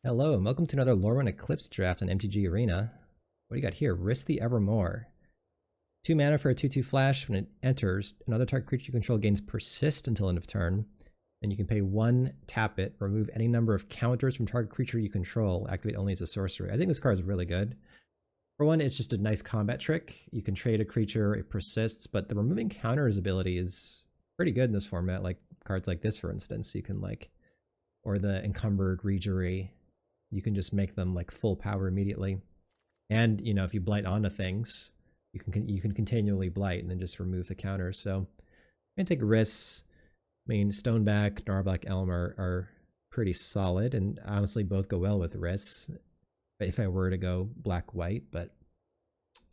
Hello, and welcome to another Lorwyn Eclipsed draft on MTG Arena. What do you got here? Risk the Evermore. 2 mana for a 2/2 flash. When it enters, another target creature you control gains persist until end of turn. And you can pay 1, tap it, remove any number of counters from target creature you control, activate only as a sorcery. I think this card is really good. For one, it's just a nice combat trick. You can trade a creature, it persists, but the removing counters ability is pretty good in this format. Like cards like this, for instance, you can or the Encumbered Regery. You can just make them like full power immediately. And, you know, if you blight onto things, you can continually blight and then just remove the counters. So I'm going to take risks. I mean, Stoneback, Gnarlback Elm are pretty solid, and honestly both go well with risks if I were to go black-white, but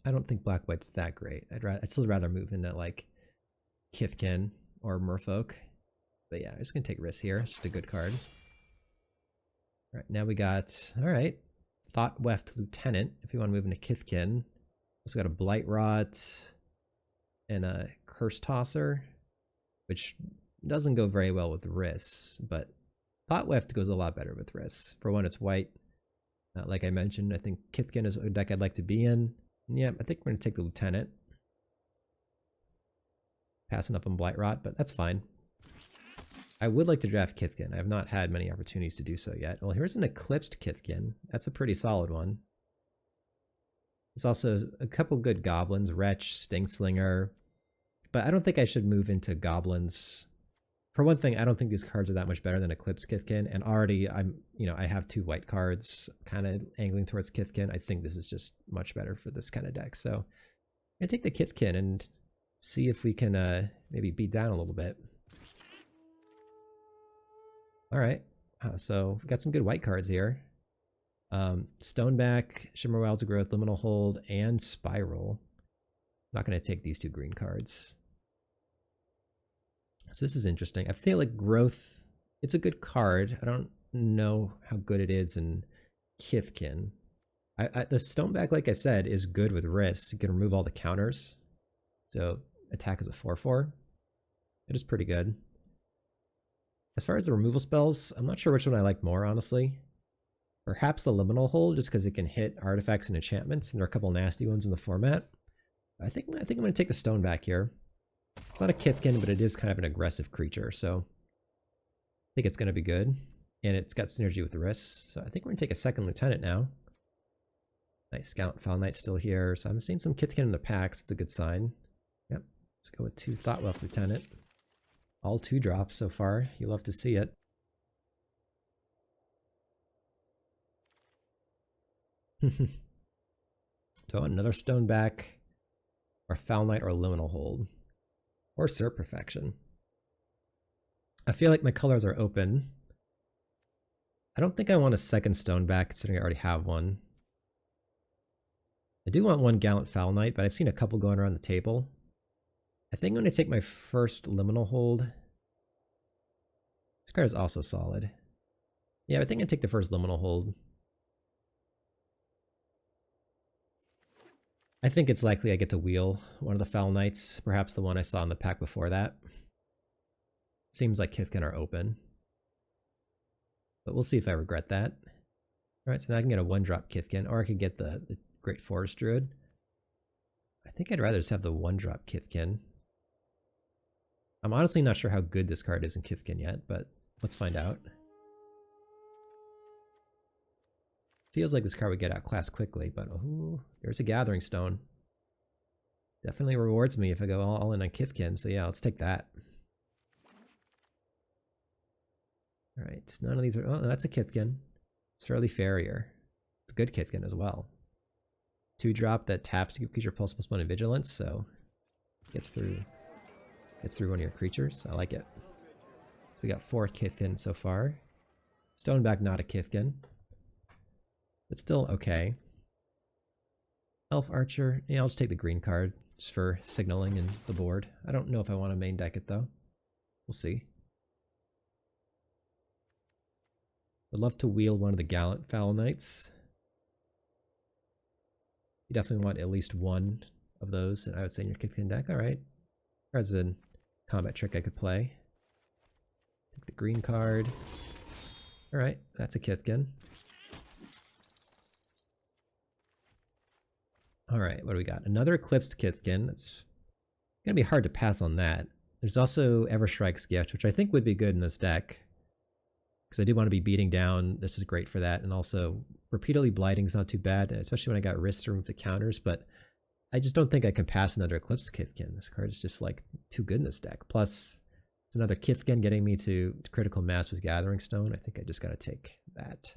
I don't think black-white's that great. I'd still rather move into like Kithkin or Merfolk. But yeah, I'm just going to take risks here. It's just a good card. All right, now we got, all right, Thoughtweft Lieutenant, if you want to move into Kithkin. Also got a Blight Rot and a Curse Tosser, which doesn't go very well with risks, but Thoughtweft goes a lot better with risks. For one, it's white. Like I mentioned, I think Kithkin is a deck I'd like to be in. And yeah, I think we're going to take the Lieutenant. Passing up on Blight Rot, but that's fine. I would like to draft Kithkin. I have not had many opportunities to do so yet. Well, here's an Eclipsed Kithkin. That's a pretty solid one. There's also a couple good goblins, Wretch, Stingslinger, but I don't think I should move into goblins. For one thing, I don't think these cards are that much better than Eclipsed Kithkin, and already I have 2 white cards kind of angling towards Kithkin. I think this is just much better for this kind of deck. So I'm going to take the Kithkin and see if we can maybe beat down a little bit. All right, so we've got some good white cards here. Stoneback, Shimmer Wild's Growth, Liminal Hold, and Spiral. Not going to take these 2 green cards. So this is interesting. I feel like Growth, it's a good card. I don't know how good it is in Kithkin. The Stoneback, like I said, is good with risks. You can remove all the counters. So attack is a 4/4. It is pretty good. As far as the removal spells, I'm not sure which one I like more, honestly. Perhaps the Liminal Hold, just because it can hit artifacts and enchantments, and there are a couple nasty ones in the format. I think I'm going to take the Stoneback here. It's not a Kithkin, but it is kind of an aggressive creature, so I think it's going to be good. And it's got synergy with the risks, so I think we're going to take a second Lieutenant now. Nice, Scout Foul Knight still here, so I'm seeing some Kithkin in the packs. It's a good sign. Yep, let's go with 2 Thoughtweft Lieutenant. All 2 drops so far. You love to see it. So another Stoneback, or Foul Knight, or Liminal Hold, or Serp Perfection. I feel like my colors are open. I don't think I want a second Stoneback, considering I already have one. I do want 1 Gallant Foul Knight, but I've seen a couple going around the table. I think I'm going to take my first Liminal Hold. This card is also solid. Yeah, I think I'd take the first Liminal Hold. I think it's likely I get to wheel one of the Foul Knights, perhaps the one I saw in the pack before that. Seems like Kithkin are open. But we'll see if I regret that. Alright, so now I can get a 1-drop Kithkin, or I could get the Great Forest Druid. I think I'd rather just have the 1-drop Kithkin. I'm honestly not sure how good this card is in Kithkin yet, but let's find out. Feels like this card would get outclassed quickly, but oh, there's a Gathering Stone. Definitely rewards me if I go all in on Kithkin, so yeah, let's take that. Alright, none of these are... Oh, that's a Kithkin. It's Surly Farrier. It's a good Kithkin as well. 2-drop that taps to give creature ++1 in Vigilance, so gets through one of your creatures. I like it. So we got 4 Kithkin so far. Stoneback, not a Kithkin. But still okay. Elf Archer. Yeah, I'll just take the green card just for signaling in the board. I don't know if I want to main deck it though. We'll see. Would love to wheel one of the Gallant Foul Knights. You definitely want at least 1 of those, and I would say in your Kithkin deck. Alright. That's a combat trick I could play. Take the green card. Alright, that's a Kithkin. All right, what do we got? Another Eclipsed Kithkin. It's gonna be hard to pass on that. There's also Everstrike's Gift, which I think would be good in this deck. Because I do want to be beating down. This is great for that. And also, repeatedly blighting is not too bad, especially when I got wrist to remove the counters. But I just don't think I can pass another Eclipsed Kithkin. This card is just like too good in this deck. Plus, it's another Kithkin getting me to critical mass with Gathering Stone. I think I just got to take that.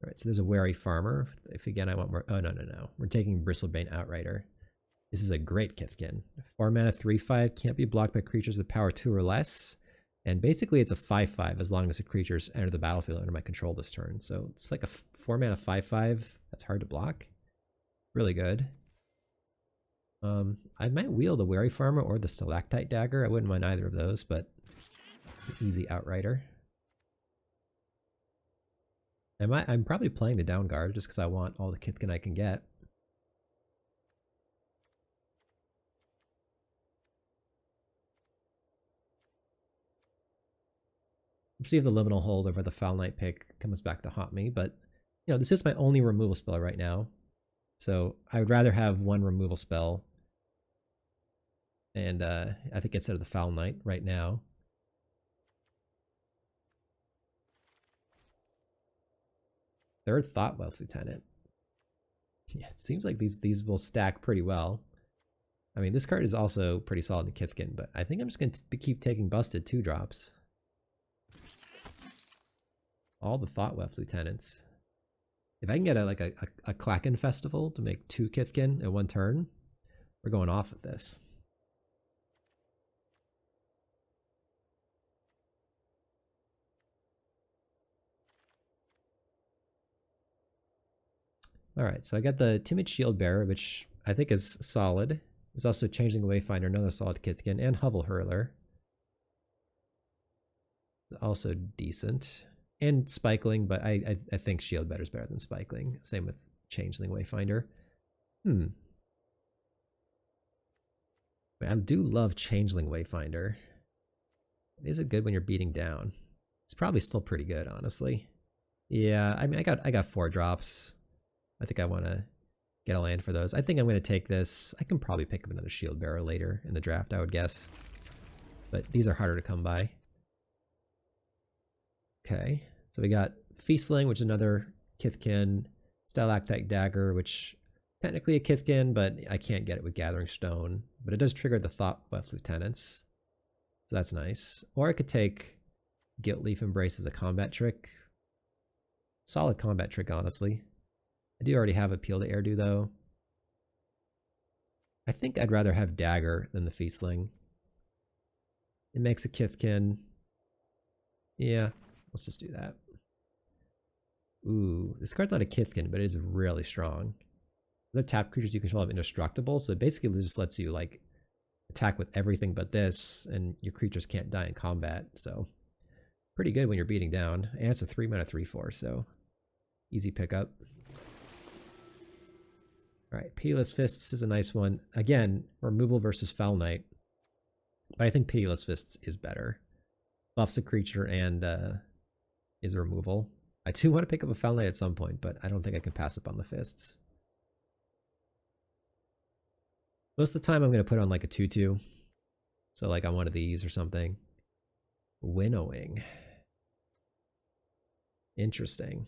All right, so there's a Wary Farmer. If again I want more, oh no. We're taking Bristlebane Outrider. This is a great Kithkin. 4 mana 3/5, can't be blocked by creatures with power 2 or less. And basically it's a 5/5 as long as the creatures enter the battlefield under my control this turn. So it's like a 4 mana 5/5 that's hard to block. Really good. I might wield the Wary Farmer or the Stalactite Dagger. I wouldn't mind either of those, but easy Outrider. I'm probably playing the down guard just because I want all the Kithkin I can get. We'll see if the Liminal Hold over the Foul Knight pick comes back to haunt me, but you know, this is my only removal spell right now. So I would rather have one removal spell. And I think instead of the Foul Knight right now. Third Thoughtweft Lieutenant. Yeah, it seems like these will stack pretty well. I mean, this card is also pretty solid in Kithkin, but I think I'm just going to keep taking busted 2-drops. All the Thoughtweft Lieutenants. If I can get a Klacken Festival to make 2 Kithkin in 1 turn, we're going off with this. Alright, so I got the Timid Shield Bearer, which I think is solid. There's also Changeling Wayfinder, another solid Kithkin, and Hovel Hurler. Also decent. And Spikeling, but I think Shield Bearer is better than Spikeling. Same with Changeling Wayfinder. I do love Changeling Wayfinder. Is it good when you're beating down? It's probably still pretty good, honestly. Yeah, I mean, I got 4 drops. I think I want to get a land for those. I think I'm going to take this. I can probably pick up another Shield Bearer later in the draft, I would guess. But these are harder to come by. Okay, so we got Feastling, which is another Kithkin. Stalactite Dagger, which technically a Kithkin, but I can't get it with Gathering Stone. But it does trigger the Thoughtweft Lieutenants. So that's nice. Or I could take Gilt Leaf Embrace as a combat trick. Solid combat trick, honestly. I do already have Appeal to Erdu, though. I think I'd rather have Dagger than the Feastling. It makes a Kithkin. Yeah, let's just do that. Ooh, this card's not a Kithkin, but it is really strong. Other tap creatures you control have indestructible, so it basically just lets you like attack with everything but this, and your creatures can't die in combat, so pretty good when you're beating down. And it's a 3 mana 3/4, so easy pickup. Alright, Pitiless Fists is a nice one. Again, removal versus Foul Knight. But I think Pitiless Fists is better. Buffs a creature and is a removal. I do want to pick up a Foul Knight at some point, but I don't think I can pass up on the Fists. Most of the time I'm going to put on like a 2/2. So like on one of these or something. Winnowing. Interesting.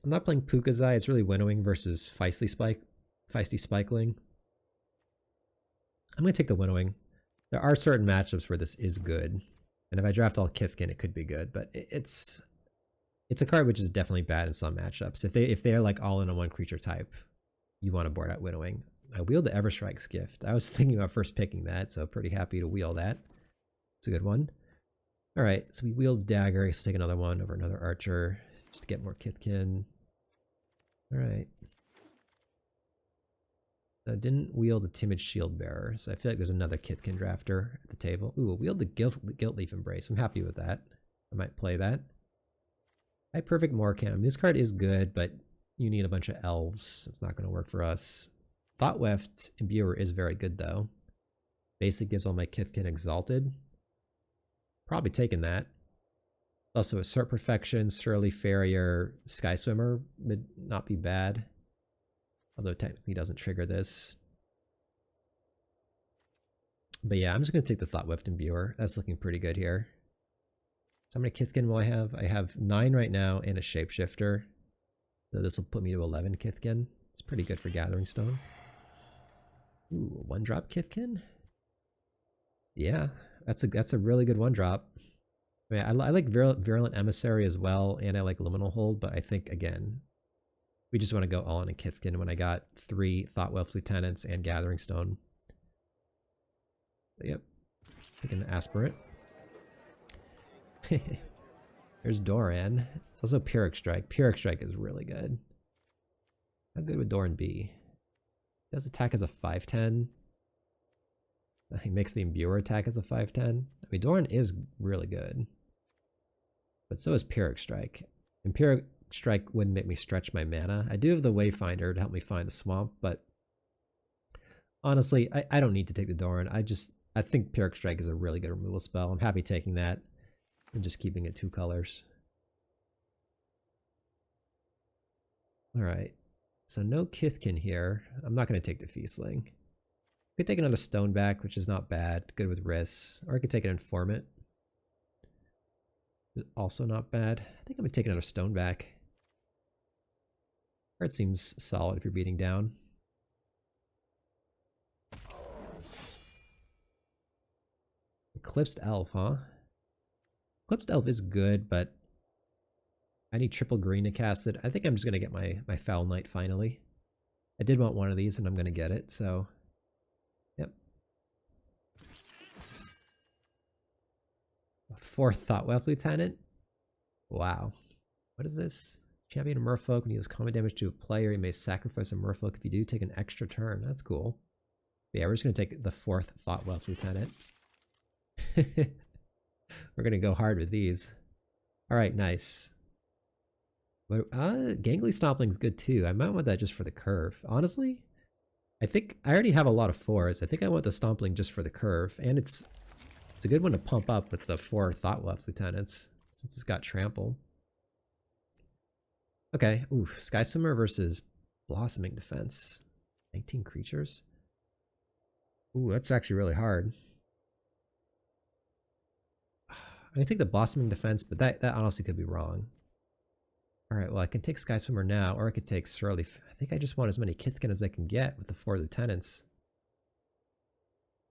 I'm not playing Pukazai, it's really Winnowing versus Feisty Spikeling. I'm going to take the Winnowing. There are certain matchups where this is good. And if I draft all Kithkin, it could be good. But it's a card which is definitely bad in some matchups. If they're like all in on one creature type, you want to board out Winnowing. I wield the Everstrike's Gift. I was thinking about first picking that, so pretty happy to wield that. It's a good one. Alright, so we wield Dagger. I guess we'll take another one over another Archer. Just to get more Kithkin. Alright. I didn't wield the Timid Shield Bearer, so I feel like there's another Kithkin drafter at the table. Ooh, wield the Gilt Leaf Embrace. I'm happy with that. I might play that. I Perfect Morecambe. This card is good, but you need a bunch of elves. It's not going to work for us. Thoughtweft Imbuer is very good, though. Basically gives all my Kithkin Exalted. Probably taking that. Also, Assert Perfection, Surly Farrier, Sky Swimmer would not be bad. Although technically doesn't trigger this. But yeah, I'm just going to take the Thoughtweft Imbuer. That's looking pretty good here. So how many Kithkin will I have? I have 9 right now and a Shapeshifter. So this will put me to 11 Kithkin. It's pretty good for Gathering Stone. Ooh, a 1-drop Kithkin? Yeah, that's a really good 1-drop. I mean, I like Virulent Emissary as well, and I like Liminal Hold, but I think, again, we just want to go all in a Kithkin when I got 3 Thoughtweft Lieutenants and Gathering Stone. But yep, taking the Aspirate. There's Doran. It's also Pyrrhic Strike. Pyrrhic Strike is really good. How good would Doran be? He does attack as a 5/10. He makes the Imbuer attack as a 5/10. I mean, Doran is really good. But so is Pyrrhic Strike. And Pyrrhic Strike wouldn't make me stretch my mana. I do have the Wayfinder to help me find the swamp, but honestly, I don't need to take the Doran. I think Pyrrhic Strike is a really good removal spell. I'm happy taking that and just keeping it 2 colors. Alright, so no Kithkin here. I'm not going to take the Feastling. I could take another Stoneback, which is not bad. Good with risks. Or I could take an Informant. Also not bad. I think I'm going to take another Stoneback. Card seems solid if you're beating down. Eclipsed Elf, huh? Eclipsed Elf is good, but I need triple green to cast it. I think I'm just going to get my Foul Knight finally. I did want one of these, and I'm going to get it, so... Yep. 4th Thoughtweft Lieutenant? Wow. What is this? Champion a Merfolk. When he deals combat damage to a player, he may sacrifice a Merfolk. If you do, take an extra turn. That's cool. But yeah, we're just going to take the 4th Thoughtweft Lieutenant. We're going to go hard with these. Alright, nice. But, Gangly Stompling's good too. I might want that just for the curve. Honestly, I think I already have a lot of 4s. I think I want the Stompling just for the curve. And it's a good one to pump up with the 4 Thoughtweft Lieutenants, since it's got Trample. Okay, ooh, Sky Swimmer versus Blossoming Defense. 19 creatures? Ooh, that's actually really hard. I'm going to take the Blossoming Defense, but that honestly could be wrong. Alright, well I can take Sky Swimmer now, or I could take Surly. I think I just want as many Kithkin as I can get with the 4 Lieutenants.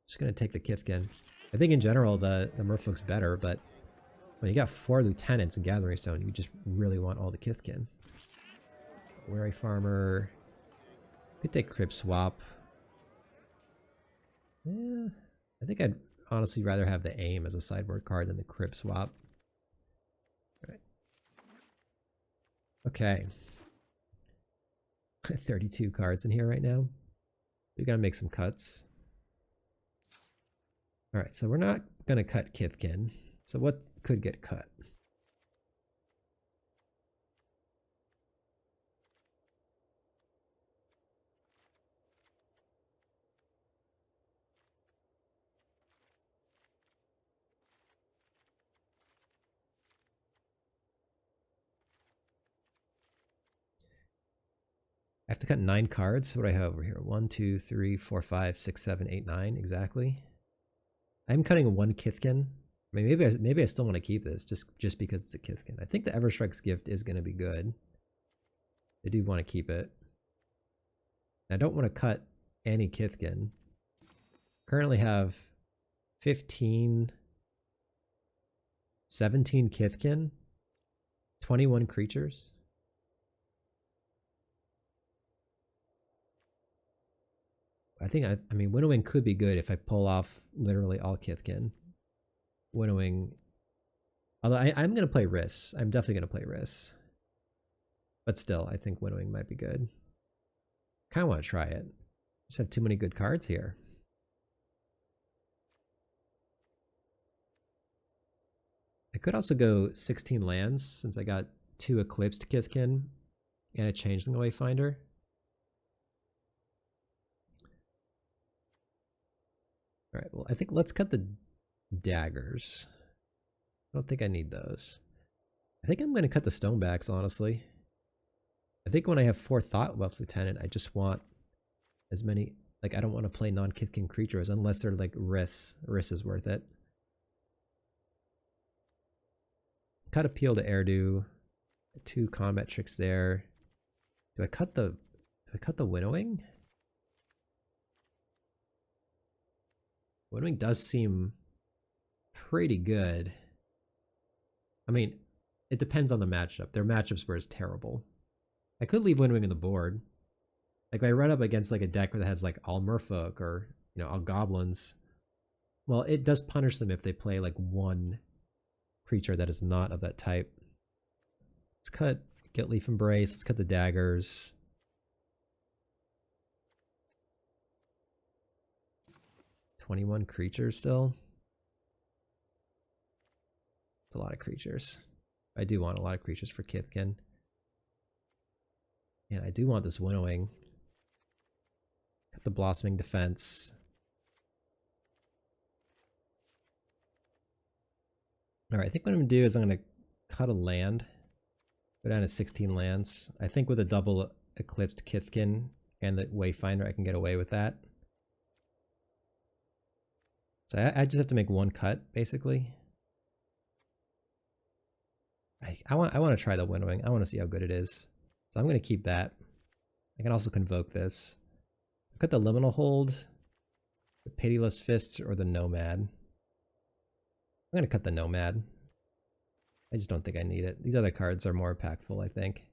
Just going to take the Kithkin. I think in general the Merfolk's better, but when you got 4 Lieutenants in Gathering Stone, you just really want all the Kithkin. Wary Farmer. Could take Crypt Swap. Yeah, I think I'd honestly rather have the Aim as a sideboard card than the Crypt Swap. Alright. Okay. 32 cards in here right now. We gotta make some cuts. Alright, so we're not gonna cut Kithkin. So what could get cut? I have to cut 9 cards. What do I have over here? 1, 2, 3, 4, 5, 6, 7, 8, 9. Exactly. I'm cutting 1 Kithkin. I mean, maybe I still want to keep this just because it's a Kithkin. I think the Everstrike's Gift is going to be good. I do want to keep it. I don't want to cut any Kithkin. Currently have 15, 17 Kithkin, 21 creatures. I mean, Winnowing could be good if I pull off literally all Kithkin. Winnowing, although I'm going to play Riss. I'm definitely going to play Riss. But still, I think Winnowing might be good. Kind of want to try it. Just have too many good cards here. I could also go 16 lands since I got 2 Eclipsed Kithkin and a Changeling Wayfinder. Alright, well, I think let's cut the daggers. I don't think I need those. I think I'm going to cut the Stonebacks, honestly. I think when I have 4 Thoughtweft Lieutenant, I just want as many... Like, I don't want to play non-Kithkin creatures unless they're like Riss. Riss is worth it. Cut Appeal to Erdu. 2 combat tricks there. Do I cut the Winnowing? Winnowing does seem pretty good. I mean, it depends on the matchup. There are matchups where it's terrible. I could leave Winnowing on the board. Like, if I run up against like a deck that has like all Merfolk or, you know, all Goblins, well, it does punish them if they play like one creature that is not of that type. Let's cut Gitleaf Embrace. Let's cut the daggers. "21 creatures still. It's a lot of creatures. I do want a lot of creatures for Kithkin. And I do want this Winnowing. Cut the Blossoming Defense. Alright, I think what I'm going to do is I'm going to cut a land. Go down to 16 lands. I think with a double Eclipsed Kithkin and the Wayfinder, I can get away with that. So I just have to make one cut, basically. I want to try the Winnowing. I want to see how good it is. So I'm going to keep that. I can also Convoke this. Cut the Liminal Hold, the Pitiless Fists, or the Nomad. I'm going to cut the Nomad. I just don't think I need it. These other cards are more impactful, I think.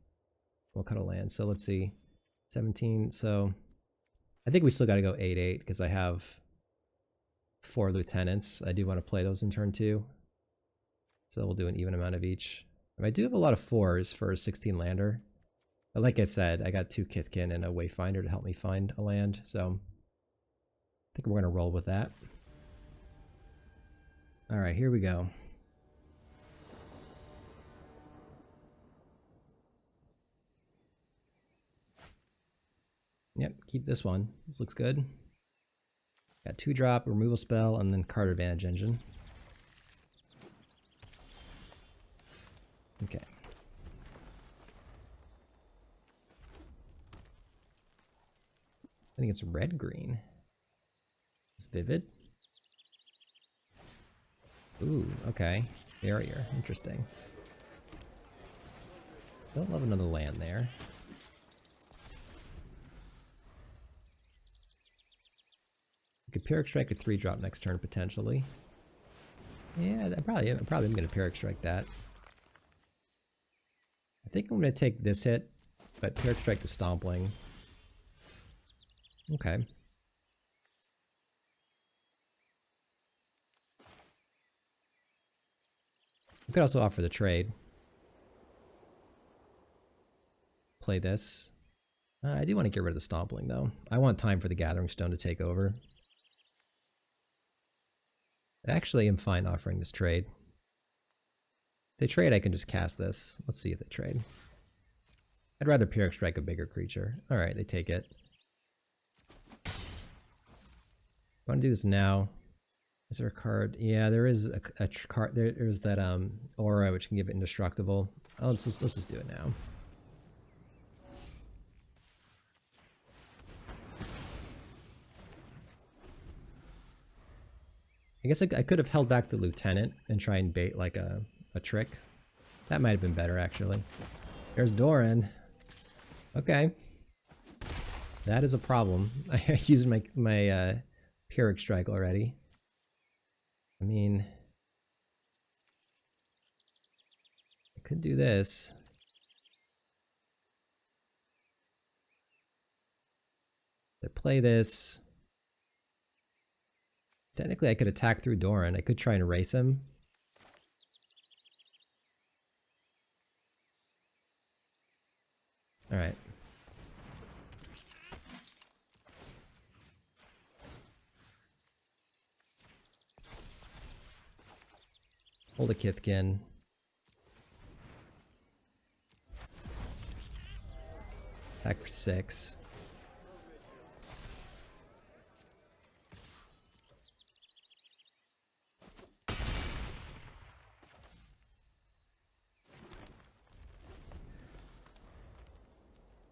We'll cut a land. So let's see. 17. So I think we still got to go 8-8 because I have 4 lieutenants. I do want to play those in turn 2. So we'll do an even amount of each. I do have a lot of 4s for a 16 lander. But like I said, I got 2 Kithkin and a Wayfinder to help me find a land. So I think we're going to roll with that. Alright, here we go. Yep, keep this one. This looks good. Got 2-drop, removal spell, and then card advantage engine. Okay. I think it's red-green. It's vivid. Ooh, okay. Barrier. Interesting. Don't love another land there. You could Pyrrhic Strike a 3-drop next turn, potentially. Yeah, I'm probably going to Pyrrhic Strike that. I think I'm going to take this hit, but Pyrrhic Strike the Stompling. Okay. We could also offer the trade. Play this. I do want to get rid of the Stompling, though. I want time for the Gathering Stone to take over. I actually am fine offering this trade. If they trade, I can just cast this. Let's see if they trade. I'd rather Pyrrhic Strike a bigger creature. Alright, they take it. I want to do this now. Is there a card? Yeah, there is a card. There's that aura which can give it indestructible. Oh, let's just do it now. I guess I could have held back the lieutenant and try and bait like a trick. That might have been better, actually. There's Doran. Okay. That is a problem. I used my Pyrrhic Strike already. I mean, I could do this. I play this. Technically, I could attack through Doran. I could try and erase him. All right. Hold a Kithkin. Attack for 6.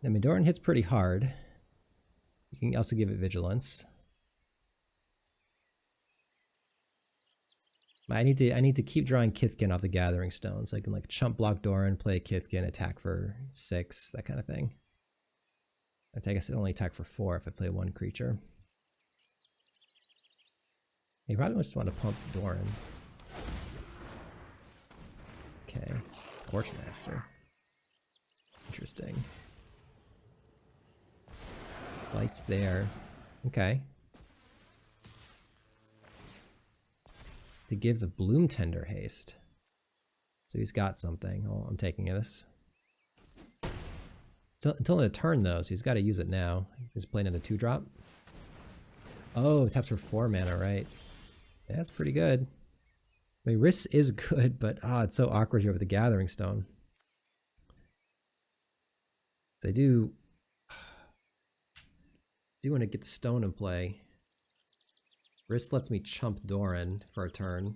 The Midorian hits pretty hard. You can also give it Vigilance. I need to keep drawing Kithkin off the Gathering Stone, so I can like chump block Doran, play Kithkin, attack for 6, that kind of thing. I guess it only attack for 4 if I play 1 creature. You probably just want to pump Doran. Okay, Torchmaster. Interesting. Lights there. Okay. To give the Bloom Tender haste. So he's got something. Oh, I'm taking this. Until the turn though, so he's got to use it now. He's playing another 2-drop. Oh, taps for 4 mana, right? Yeah, that's pretty good. I mean, Riss is good, but it's so awkward here with the Gathering Stone. So I do want to get the stone in play. Riss lets me chump Doran for a turn.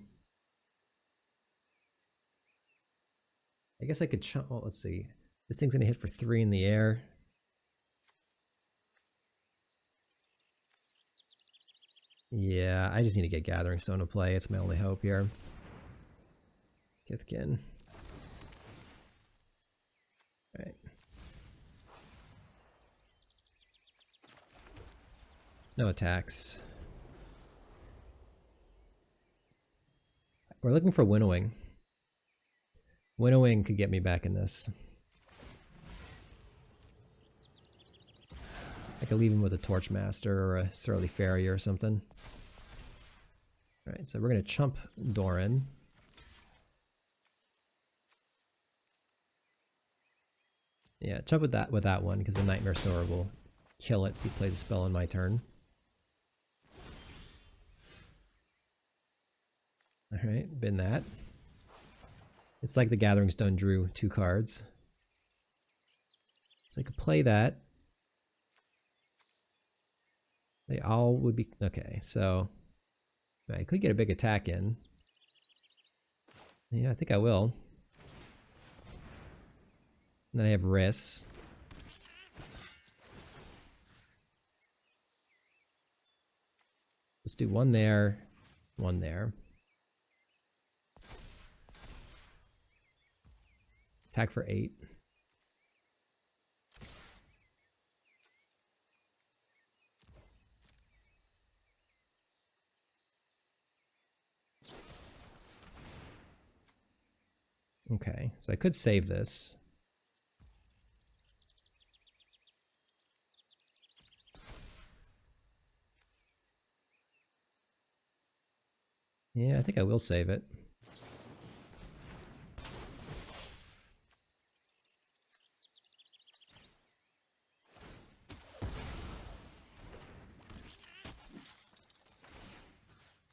I guess I could chump. Oh, let's see. This thing's gonna hit for 3 in the air. Yeah, I just need to get Gathering Stone to play. It's my only hope here. Kithkin. All right. No attacks. We're looking for Winnowing. Winnowing could get me back in this. I could leave him with a Torchmaster or a Surly Farrier or something. Alright, so we're going to chump Doran. Yeah, chump with that one, because the Nightmare Sower will kill it if he plays a spell on my turn. Alright, bin that. It's like the Gathering Stone drew 2 cards. So I could play that. They all would be... Okay, so... I could get a big attack in. Yeah, I think I will. And then I have Riss. Let's do 1 there, 1 there. Attack for 8. Okay, so I could save this. Yeah, I think I will save it.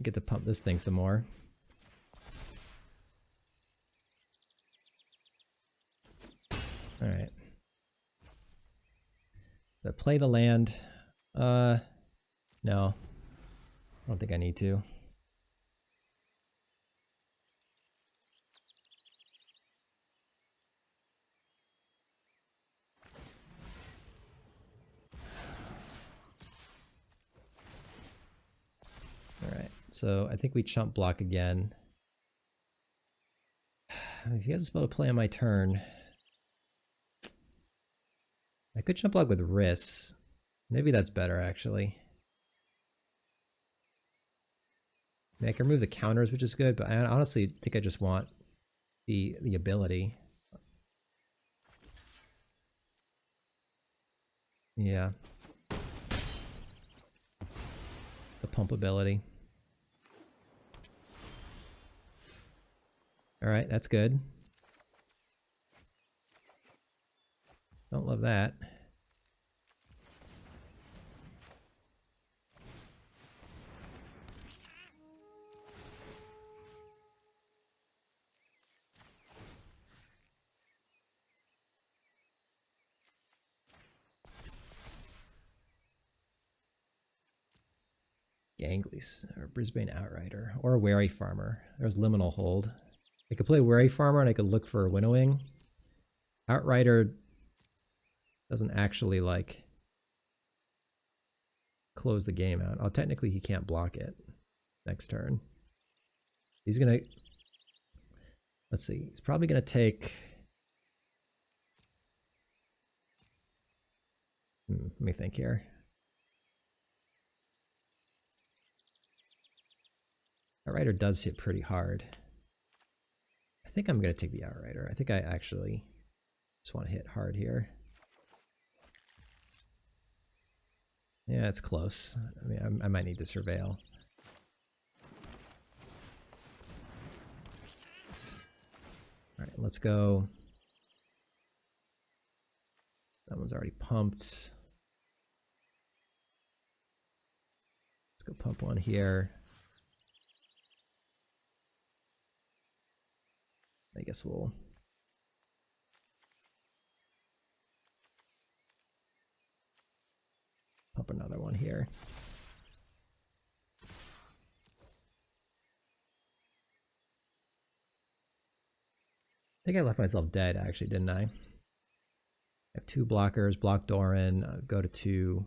Get to pump this thing some more. All right. So play the land. No. I don't think I need to. All right. So I think we chump block again. If he has a spell to play on my turn, I could chump block with Riss. Maybe that's better, actually. I mean, I can remove the counters, which is good, but I honestly think I just want the ability. Yeah. The pump ability. Alright, that's good. Don't love that. Ganglies, or Brisbane Outrider, or a Wary Farmer. There's Liminal Hold. I could play Wary Farmer and I could look for a Winnowing. Outrider Doesn't actually like close the game out. Oh, technically he can't block it next turn. He's gonna, let's see, he's probably gonna take, let me think here. Outrider does hit pretty hard. I think I'm gonna take the Outrider. I think I actually just want to hit hard here. Yeah, it's close. I mean, I might need to surveil. All right, let's go. That one's already pumped. Let's go pump one here. I guess we'll pump another one here. I think I left myself dead, actually, didn't I? I have 2 blockers, block Doran, go to 2.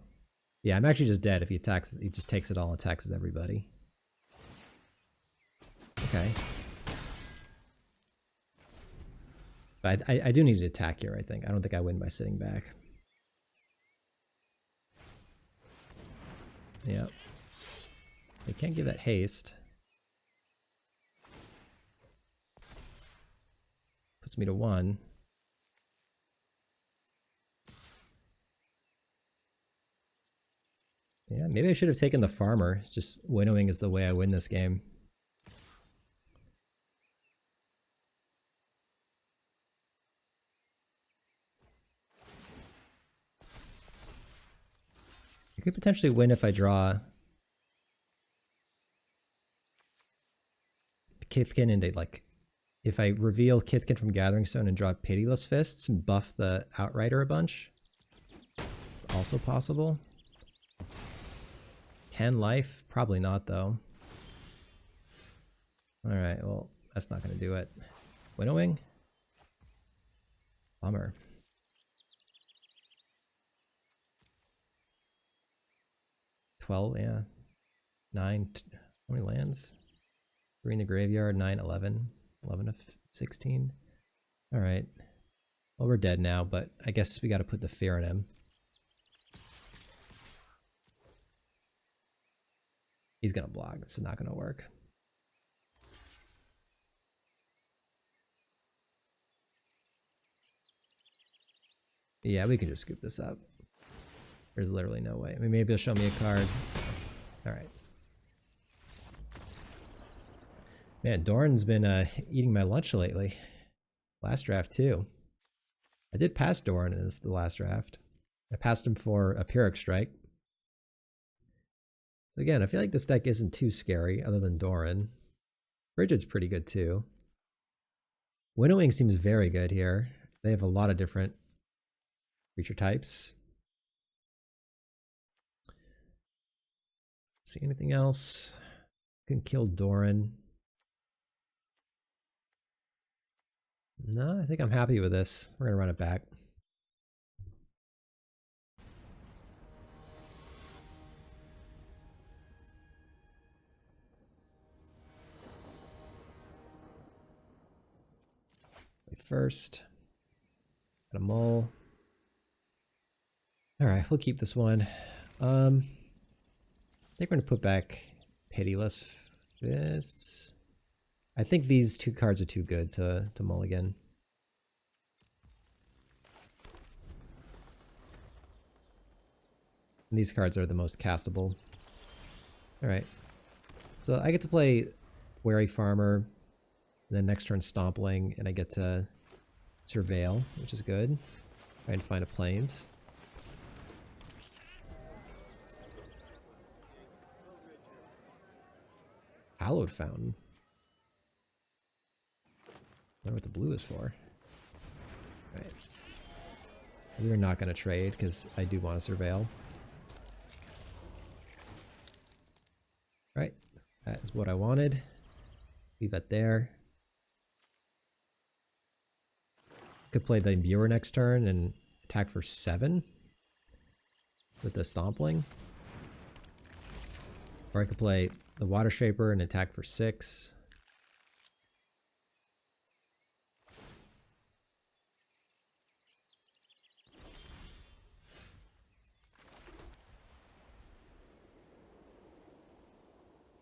Yeah, I'm actually just dead if he attacks. He just takes it all and attacks everybody. Okay. But I do need to attack here, I think. I don't think I win by sitting back. Yep. They can't give that haste. Puts me to 1. Yeah, maybe I should have taken the farmer. Just winnowing is the way I win this game. I could potentially win if I draw Kithkin into, like, if I reveal Kithkin from Gathering Stone and draw Pitiless Fists and buff the Outrider a bunch. It's also possible. 10 life? Probably not, though. Alright, well, that's not going to do it. Winnowing? Bummer. Yeah. 9, how many lands? 3 in the graveyard, 9, 11. 11 of 16. Alright. Well, we're dead now, but I guess we got to put the fear in him. He's going to block. This is not going to work. Yeah, we can just scoop this up. There's literally no way. I mean, maybe he'll show me a card. Alright. Man, Doran's been eating my lunch lately. Last draft, too. I did pass Doran in the last draft. I passed him for a Pyrrhic Strike. So again, I feel like this deck isn't too scary, other than Doran. Frigid's pretty good, too. Winnowing seems very good here. They have a lot of different creature types. See anything else? Can kill Doran. No, I think I'm happy with this. We're gonna run it back. Play first. Got a mole. Alright, we'll keep this one. I think we're gonna put back Pitiless Fists. I think these 2 cards are too good to mulligan. And these cards are the most castable. Alright. So I get to play Wary Farmer, and then next turn Stompling, and I get to Surveil, which is good. Trying to find a Plains. Hallowed Fountain. I wonder what the blue is for. Right. We're not going to trade because I do want to surveil. Right. That is what I wanted. Leave that there. Could play the Viewer next turn and attack for 7 with the Stompling. Or I could play the Water Shaper and attack for 6.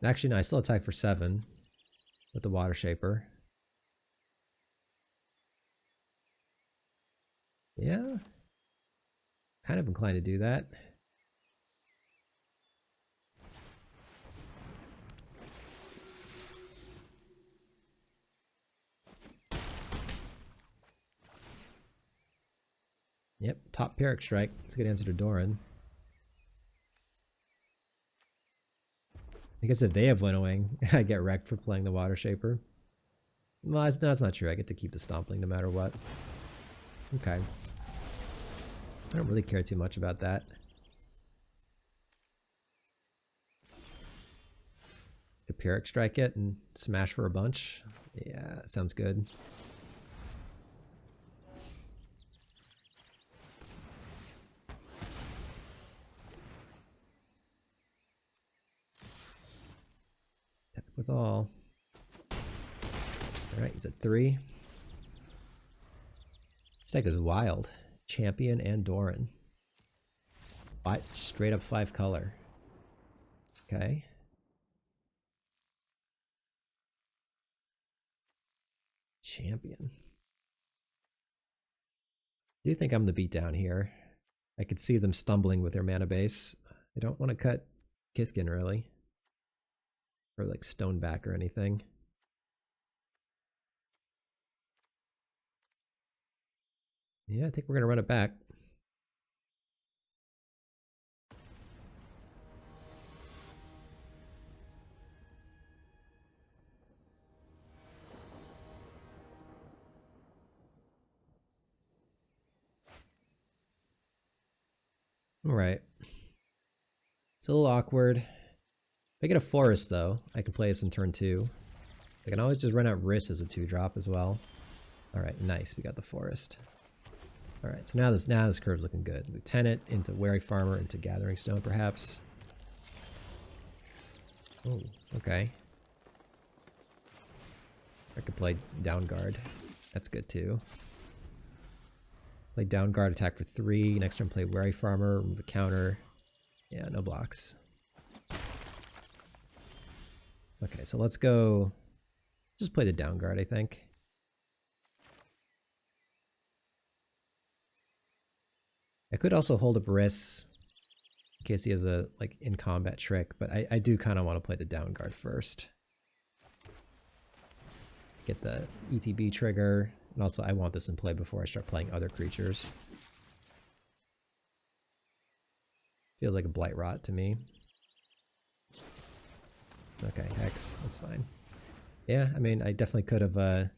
Actually, no, I still attack for 7 with the Water Shaper. Yeah, kind of inclined to do that. Yep, top Pyrrhic Strike. That's a good answer to Doran. I guess if they have Winnowing, I get wrecked for playing the Water Shaper. Well, that's not true. I get to keep the Stompling no matter what. Okay. I don't really care too much about that. Could Pyrrhic Strike it and smash for a bunch. Yeah, that sounds good. Attack with all. Alright, he's at 3. This deck is wild. Champion and Doran. Straight up 5 color. Okay. Champion. I do think I'm the beatdown here. I could see them stumbling with their mana base. I don't want to cut Kithkin really. Or like Stoneback or anything. Yeah, I think we're going to run it back. Alright. It's a little awkward. If I get a forest though, I can play this in turn 2. I can always just run out Riss as a 2-drop as well. Alright, nice. We got the forest. Alright, so now this curve's looking good. Lieutenant into Wary Farmer into Gathering Stone perhaps. Oh, okay. I could play Down Guard. That's good too. Play Down Guard, attack for 3. Next turn play Wary Farmer, remove a counter. Yeah, no blocks. Okay, so let's go... just play the Down Guard, I think. I could also hold up Riss in case he has a like in combat trick, but I do kind of want to play the Down Guard first. Get the ETB trigger, and also I want this in play before I start playing other creatures. Feels like a Blight Rot to me. Okay, Hex, that's fine. Yeah, I mean, I definitely could have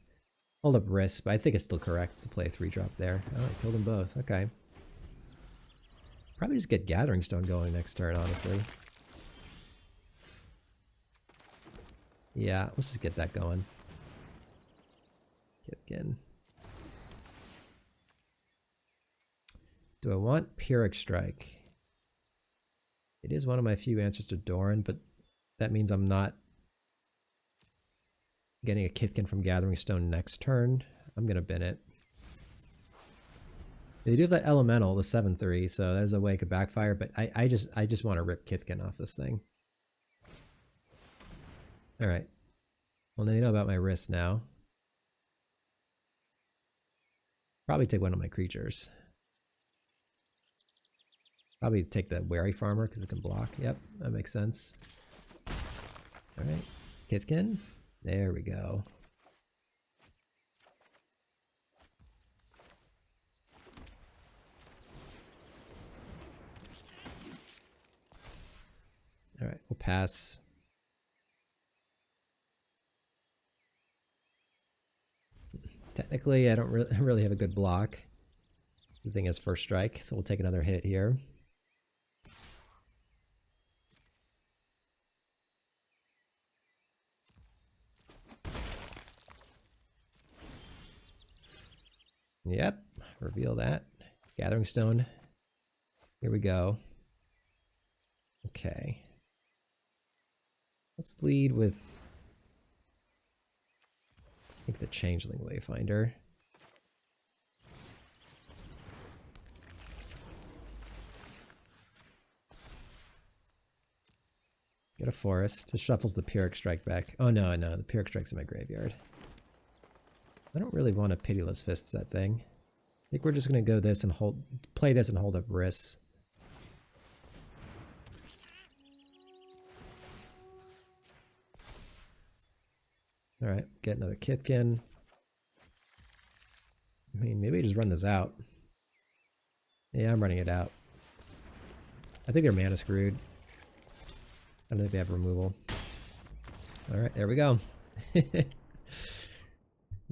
hold up Riss, but I think it's still correct to play a 3-drop there. Oh, I killed them both. Okay. Probably just get Gathering Stone going next turn, honestly. Yeah, let's just get that going. Kipkin. Do I want Pyrrhic Strike? It is one of my few answers to Doran, but that means I'm not getting a Kithkin from Gathering Stone next turn. I'm gonna bin it. They do have that elemental, the 7/3, so there's a way it could backfire, but I just want to rip Kithkin off this thing. Alright. Well, now you know about my wrist now. Probably take one of my creatures. Probably take the Wary Farmer because it can block. Yep, that makes sense. Alright. Kithkin. There we go. Alright, we'll pass. Technically, I don't really have a good block. The thing is first strike, so we'll take another hit here. Yep, reveal that. Gathering Stone. Here we go. Okay. Let's lead with, I think, the Changeling Wayfinder. Get a forest. This shuffles the Pyrrhic Strike back. Oh no, no, the Pyrrhic Strike's in my graveyard. I don't really want to Pitiless Fist that thing. I think we're just gonna go this and play this and hold up Riss. Alright, get another Kithkin. I mean, maybe I just run this out. Yeah, I'm running it out. I think they're mana screwed. I don't think they have removal. Alright, there we go.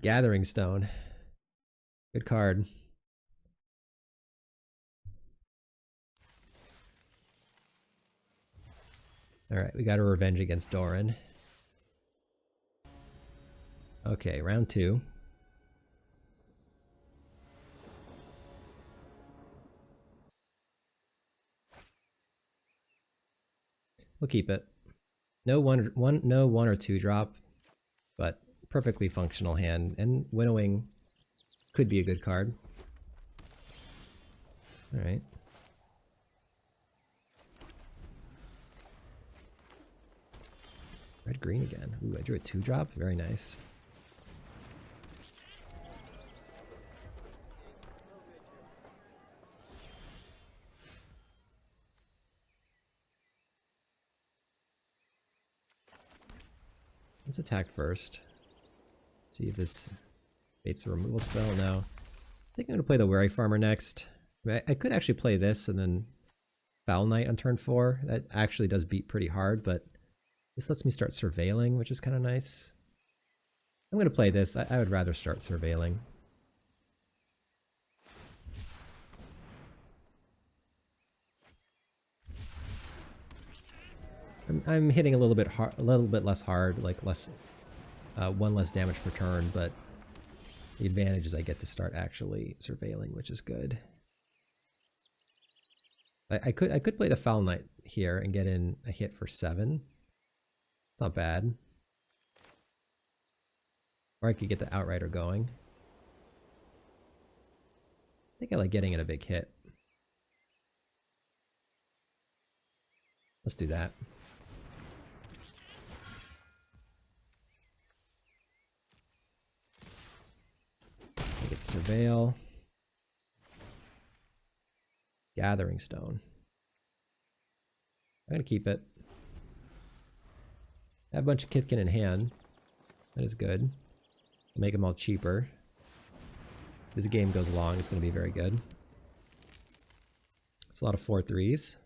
Gathering Stone. Good card. Alright, we got a revenge against Doran. Okay, round 2. We'll keep it. No one or two drop, but perfectly functional hand, and Winnowing could be a good card. All right. Red green again. Ooh, I drew a 2-drop. Very nice. Let's attack first. See if this baits a removal spell. No. I think I'm going to play the Wary Farmer next. I could actually play this and then Foul Knight on turn 4. That actually does beat pretty hard, but this lets me start surveilling, which is kind of nice. I'm going to play this. I would rather start surveilling. I'm hitting a little bit less hard, like one less damage per turn, but the advantage is I get to start actually surveilling, which is good. I could play the Foul Knight here and get in a hit for 7. It's not bad. Or I could get the Outrider going. I think I like getting in a big hit. Let's do that. I get to Surveil. Gathering Stone. I'm going to keep it. I have a bunch of Kithkin in hand. That is good. I'll make them all cheaper. As the game goes along, it's going to be very good. It's a lot of 4/3s.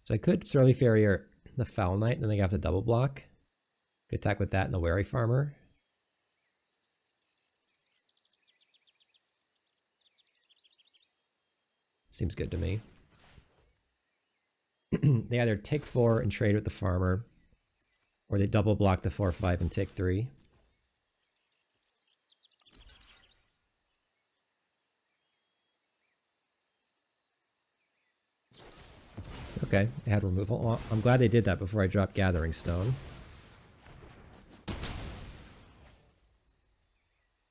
So I could Surly Farrier the Foul Knight, and then they have to double block. Could attack with that and the Wary Farmer. Seems good to me. They either take 4 and trade with the farmer, or they double block the 4/5 and take 3. Okay, I had removal. Well, I'm glad they did that before I dropped Gathering Stone.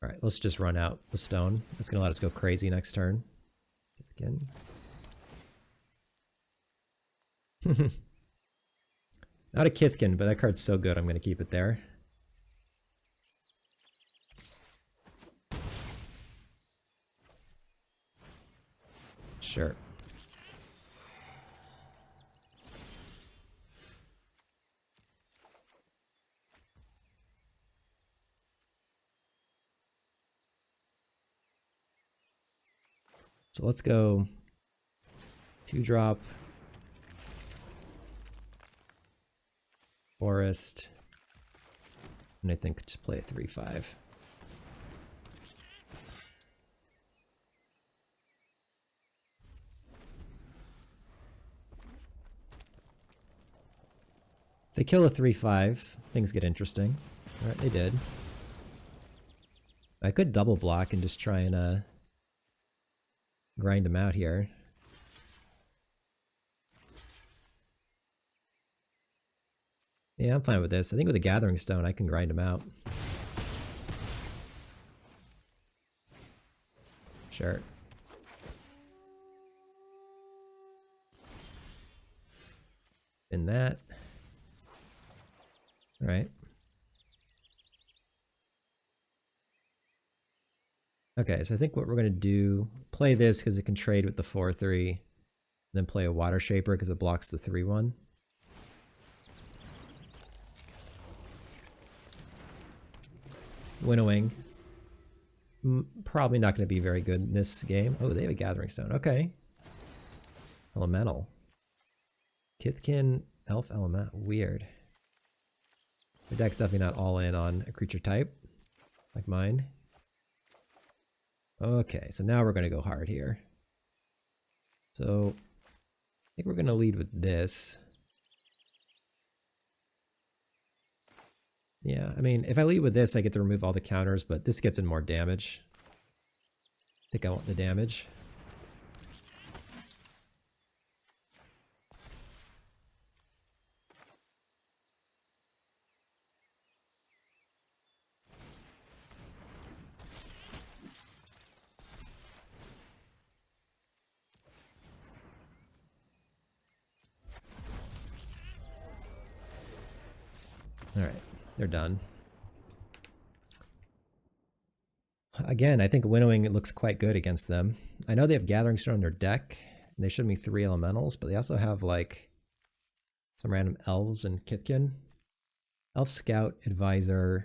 Alright, let's just run out the stone. That's going to let us go crazy next turn. Again. Not a Kithkin, but that card's so good I'm going to keep it there. Sure. So let's go 2-drop. Forest. And I think just play a 3/5. If they kill a 3/5, things get interesting. Alright, they did. I could double block and just try and grind them out here. Yeah, I'm fine with this. I think with a Gathering Stone, I can grind them out. Sure. In that. Alright. Okay, so I think what we're going to do, play this because it can trade with the 4/3, then play a Water Shaper because it blocks the 3/1. Winnowing. Probably not going to be very good in this game. Oh, they have a Gathering Stone. Okay. Elemental. Kithkin, Elf Element. Weird. The deck's definitely not all in on a creature type, like mine. Okay, so now we're going to go hard here. So, I think we're going to lead with this. Yeah, I mean, if I lead with this, I get to remove all the counters, but this gets in more damage. I think I want the damage. Alright, they're done. Again, I think winnowing looks quite good against them. I know they have Gathering Stone in their deck, and they showed me 3 elementals, but they also have like some random elves and Kithkin. Elf Scout, Advisor,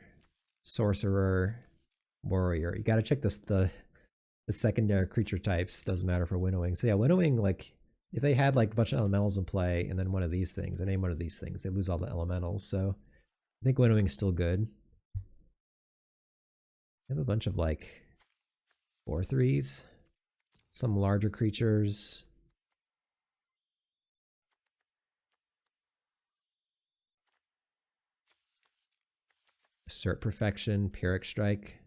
Sorcerer, Warrior. You gotta check this the secondary creature types. Doesn't matter for winnowing. So yeah, winnowing, like if they had like a bunch of elementals in play and then one of these things, I name one of these things, they lose all the elementals. So I think winnowing is still good. I have a bunch of like 4/3s, some larger creatures. Assert Perfection, Pyrrhic Strike.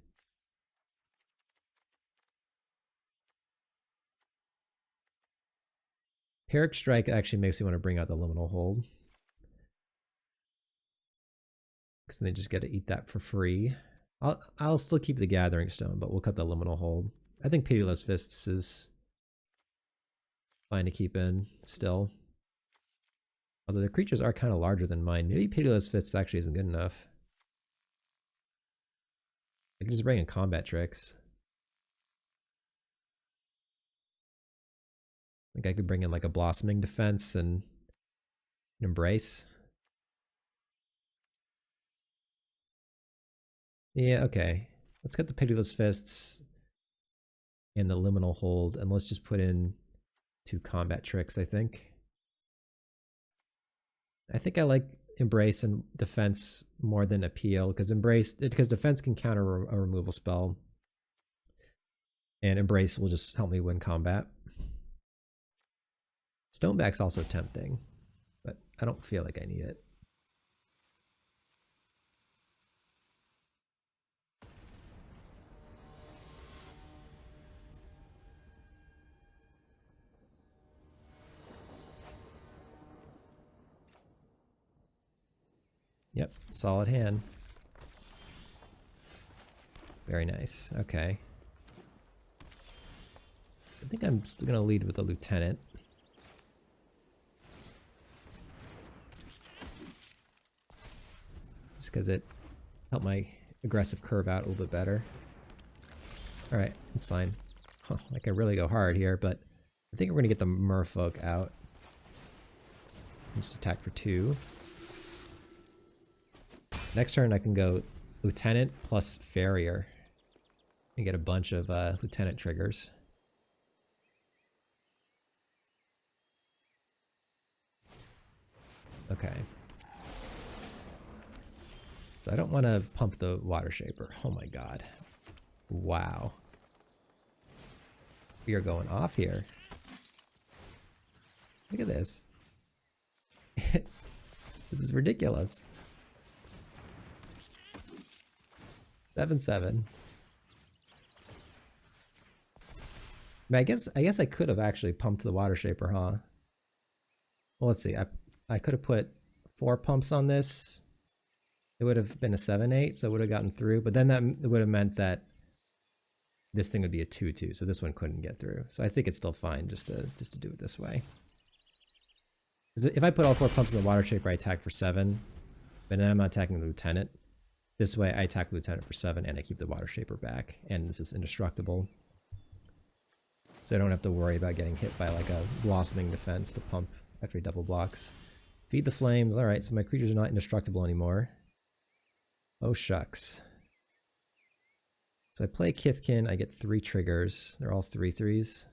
Pyrrhic Strike actually makes me want to bring out the Liminal Hold. Because then they just get to eat that for free. I'll still keep the Gathering Stone, but we'll cut the Liminal Hold. I think Pitiless Fists is fine to keep in still. Although the creatures are kind of larger than mine. Maybe Pitiless Fists actually isn't good enough. I can just bring in combat tricks. I think I could bring in like a Blossoming Defense and an Embrace. Yeah, okay. Let's get the Pitiless Fists and the Liminal Hold, and let's just put in 2 combat tricks, I think. I think I like Embrace and Defense more than Appeal, because Defense can counter a removal spell, and Embrace will just help me win combat. Stoneback's also tempting, but I don't feel like I need it. Yep, solid hand. Very nice. Okay. I think I'm still going to lead with the Lieutenant. Just because it helped my aggressive curve out a little bit better. Alright, that's fine. Huh, I can really go hard here, but I think we're going to get the Merfolk out. Just attack for 2. Next turn I can go Lieutenant plus Farrier and get a bunch of Lieutenant triggers. Okay. So I don't want to pump the Water Shaper. Oh my god. Wow. We are going off here. Look at this. This is ridiculous. 7/7. I mean, I guess I could have actually pumped the Water Shaper, huh? Well, let's see. I could have put 4 pumps on this. It would have been a 7/8, so it would have gotten through. But then that would have meant that this thing would be a 2/2, so this one couldn't get through. So I think it's still fine just to do it this way. If I put all 4 pumps in the Water Shaper, I attack for 7, but then I'm not attacking the Lieutenant. This way, I attack the Lieutenant for 7, and I keep the Water Shaper back, and this is indestructible. So I don't have to worry about getting hit by like a Blossoming Defense to pump after he double blocks. Feed the Flames. Alright, so my creatures are not indestructible anymore. Oh shucks. So I play Kithkin, I get 3 triggers. They're all 3/3s.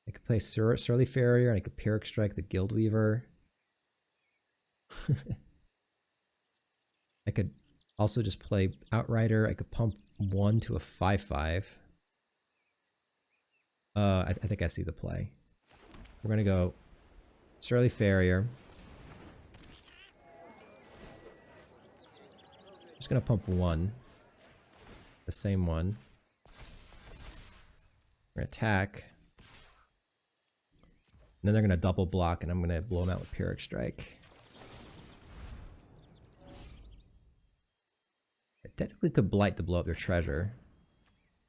I could play Surly Farrier, and I could Pyrrhic Strike the Guildweaver. I could also just play Outrider. I could pump 1 to a 5/5. I think I see the play. We're gonna go Surly Farrier. Just gonna pump 1. The same one. We're gonna attack. And then they're gonna double block, and I'm gonna blow them out with Pyrrhic Strike. I technically could Blight to blow up their treasure.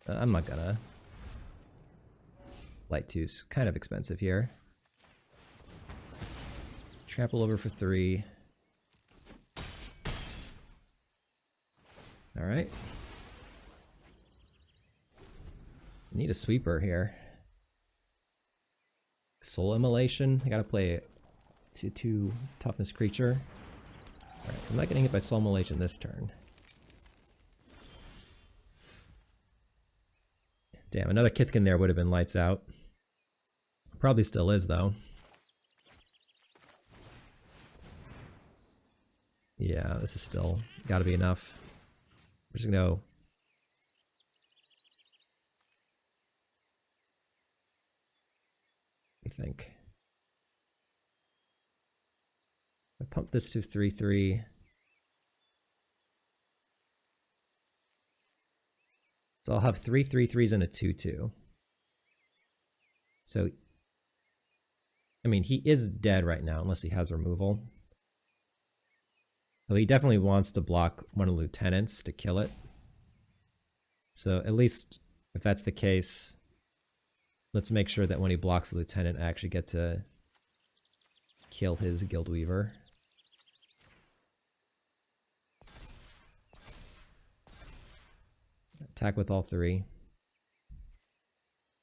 I'm not gonna. Blight 2's kind of expensive here. Trample over for 3. Alright. Need a sweeper here. Soul Immolation. I gotta play a 2/2 toughness creature. Alright, so I'm not getting hit by Soul Immolation this turn. Damn, another Kithkin there would have been lights out. Probably still is, though. Yeah, this is still gotta be enough. We're just gonna go. I think. I pump this to 3/3. So I'll have 3 3/3s and a 2/2. So, I mean, he is dead right now unless he has removal. So he definitely wants to block one of the lieutenants to kill it. So at least if that's the case, let's make sure that when he blocks the lieutenant, I actually get to kill his Guildweaver. Attack with all 3.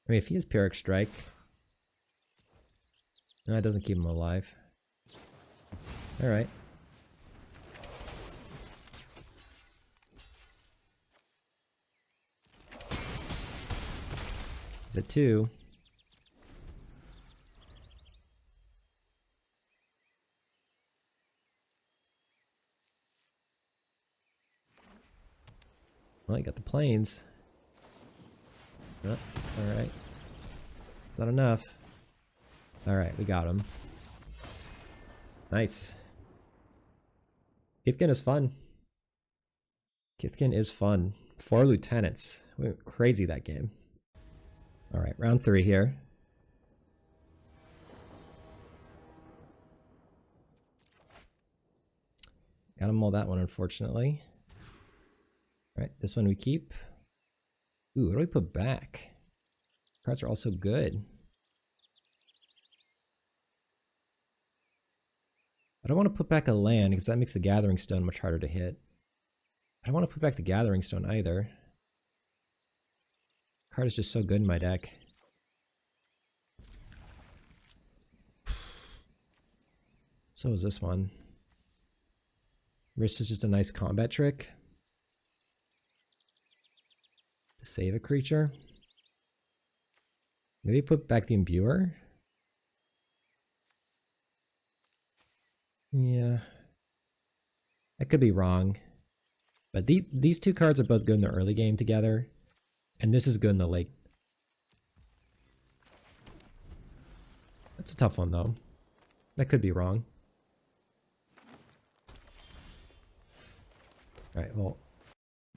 I mean, if he has Pyrrhic Strike, no, that doesn't keep him alive. Alright. Is it 2? Well, you got the planes. Oh, alright. Not enough. Alright, we got him. Nice. Kithkin is fun. Kithkin is fun. 4 lieutenants. We went crazy that game. Alright, round 3 here. Got him all that one, unfortunately. Alright, this one we keep. Ooh, what do we put back? Cards are also good. I don't want to put back a land because that makes the Gathering Stone much harder to hit. I don't want to put back the Gathering Stone either. Card is just so good in my deck. So is this one. Wrist is just a nice combat trick. To save a creature. Maybe put back the Imbuer. Yeah. I could be wrong. But these 2 cards are both good in the early game together. And this is good in the late. That's a tough one, though. That could be wrong. Alright, well,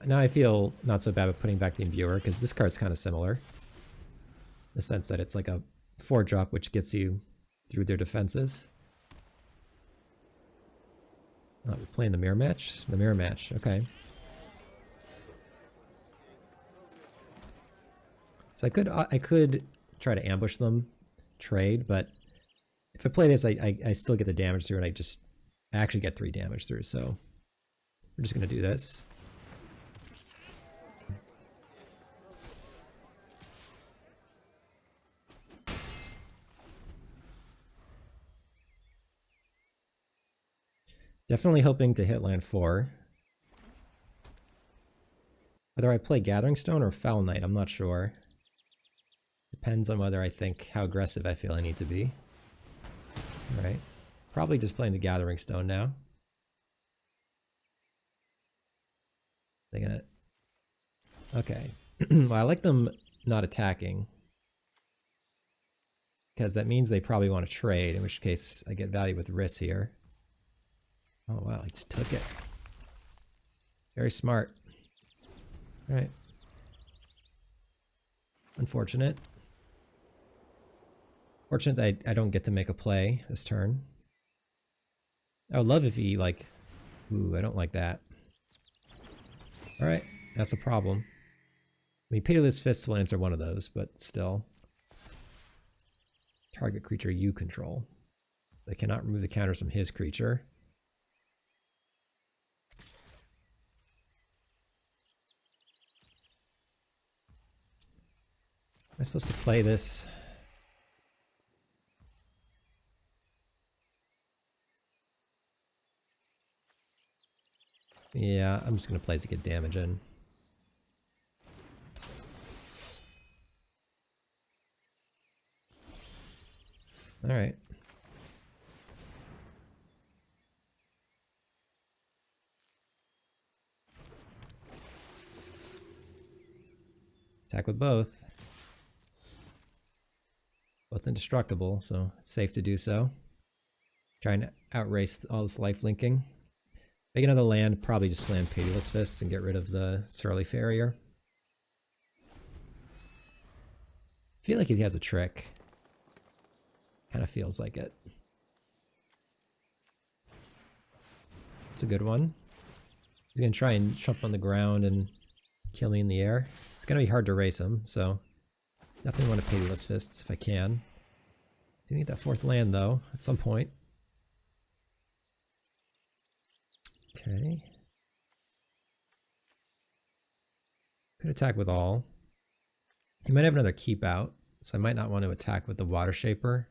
now I feel not so bad with putting back the Imbuer, because this card's kind of similar. In the sense that it's like a 4-drop, which gets you through their defenses. Oh, we're playing the mirror match? The mirror match, okay. So I could try to ambush them, trade, but if I play this, I still get the damage through, and I actually get 3 damage through, so we're just gonna do this. Definitely hoping to hit land 4. Whether I play Gathering Stone or Foul Knight, I'm not sure. Depends on whether I think how aggressive I feel I need to be. Alright. Probably just playing the Gathering Stone now. They're gonna... Okay. Well, I like them not attacking. Because that means they probably want to trade, in which case I get value with Riss here. Oh wow, he just took it. Very smart. Alright. Unfortunate. Fortunate that I don't get to make a play this turn. I would love if he, like... Ooh, I don't like that. Alright, that's a problem. I mean, Pitiless Fists will answer one of those, but still. Target creature you control. They cannot remove the counters from his creature. Am I supposed to play this? Yeah, I'm just going to play to get damage in. Alright. Attack with both. Both indestructible, so it's safe to do so. Trying to outrace all this life linking. Make another land, probably just slam Pitiless Fists and get rid of the Surly Farrier. I feel like he has a trick. Kind of feels like it. It's a good one. He's going to try and jump on the ground and kill me in the air. It's going to be hard to race him, so definitely want to Pitiless Fists if I can. Do need that 4th land, though, at some point. Okay. Could attack with all. He might have another keep out, so I might not want to attack with the Water Shaper.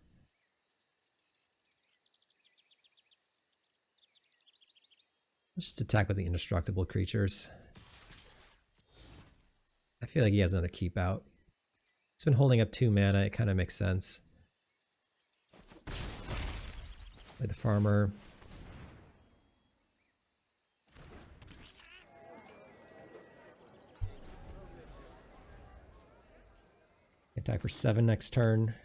Let's just attack with the indestructible creatures. I feel like he has another keep out. He's been holding up 2 mana, it kind of makes sense. Play the farmer. Attack for 7 next turn.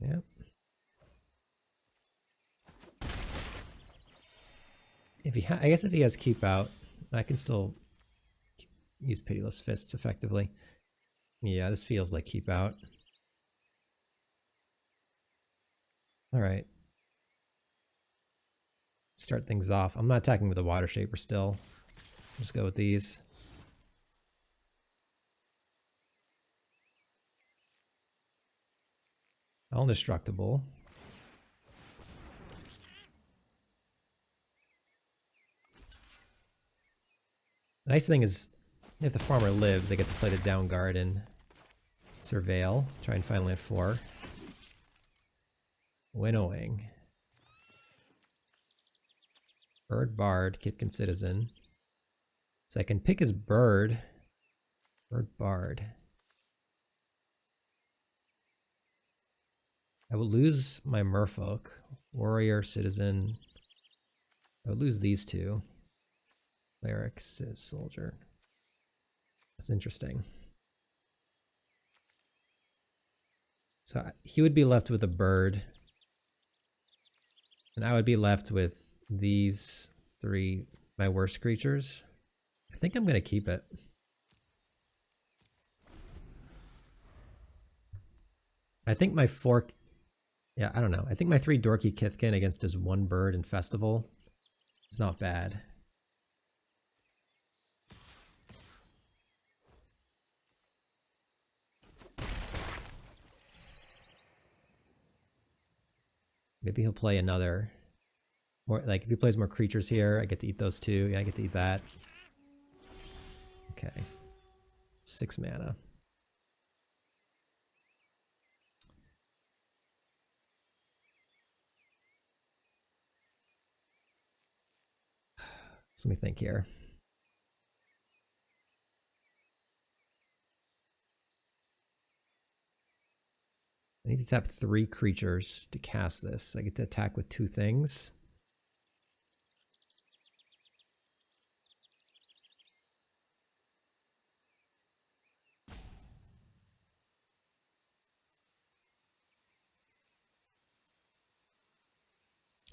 Yep. I guess if he has keep out, I can still use Pitiless Fists effectively. Yeah, this feels like keep out. Alright. Start things off. I'm not attacking with the Water Shaper still. Just go with these. All indestructible. The nice thing is, if the farmer lives, they get to play the down guard and surveil. Try and find land 4. Winnowing. Bird, Bard, Kitkin Citizen. So I can pick his bird. Bird, Bard. I will lose my Merfolk. Warrior, Citizen. I would lose these 2. Cleric, Soldier. That's interesting. So he would be left with a bird. And I would be left with these three, my worst creatures. I think I'm going to keep it. I think my four... Yeah, I don't know. I think my 3 Dorky Kithkin against his 1 bird in Festival is not bad. Maybe he'll play another. More like if he plays more creatures here, I get to eat those 2. Yeah, I get to eat that. Okay. 6 mana. So let me think here. I need to tap 3 creatures to cast this. I get to attack with 2 things.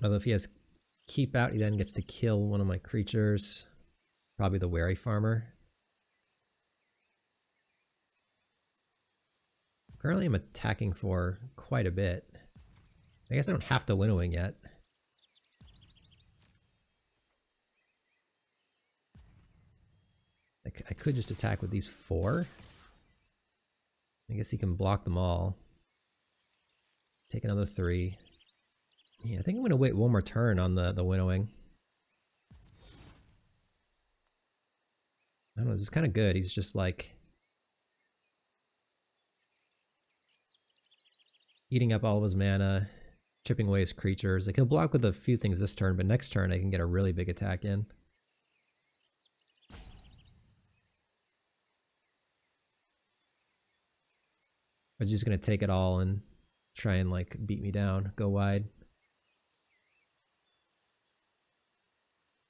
Although if he has keep out, he then gets to kill one of my creatures. Probably the Wary Farmer. Currently I'm attacking for quite a bit. I guess I don't have to Winnowing yet. I could just attack with these 4. I guess he can block them all. Take another 3. Yeah, I think I'm going to wait 1 more turn on the Winnowing. I don't know, this is kind of good. He's just like eating up all of his mana, chipping away his creatures. Like he'll block with a few things this turn, but next turn I can get a really big attack in. Or he's just going to take it all and try and like beat me down, go wide.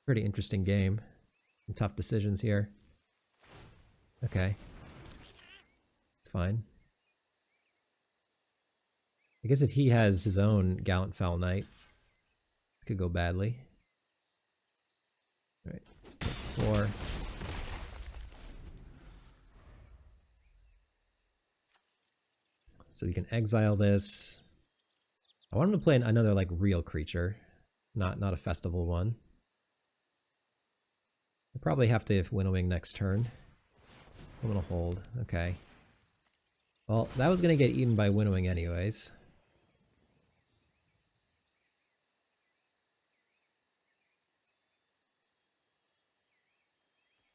Pretty interesting game. Some tough decisions here. Okay. It's fine. I guess if he has his own Gallant Foul Knight, it could go badly. Alright, 4. So you can exile this. I want him to play another like real creature, not a festival one. I probably have to Winnowing next turn. I'm gonna hold. Okay. Well, that was gonna get eaten by Winnowing anyways.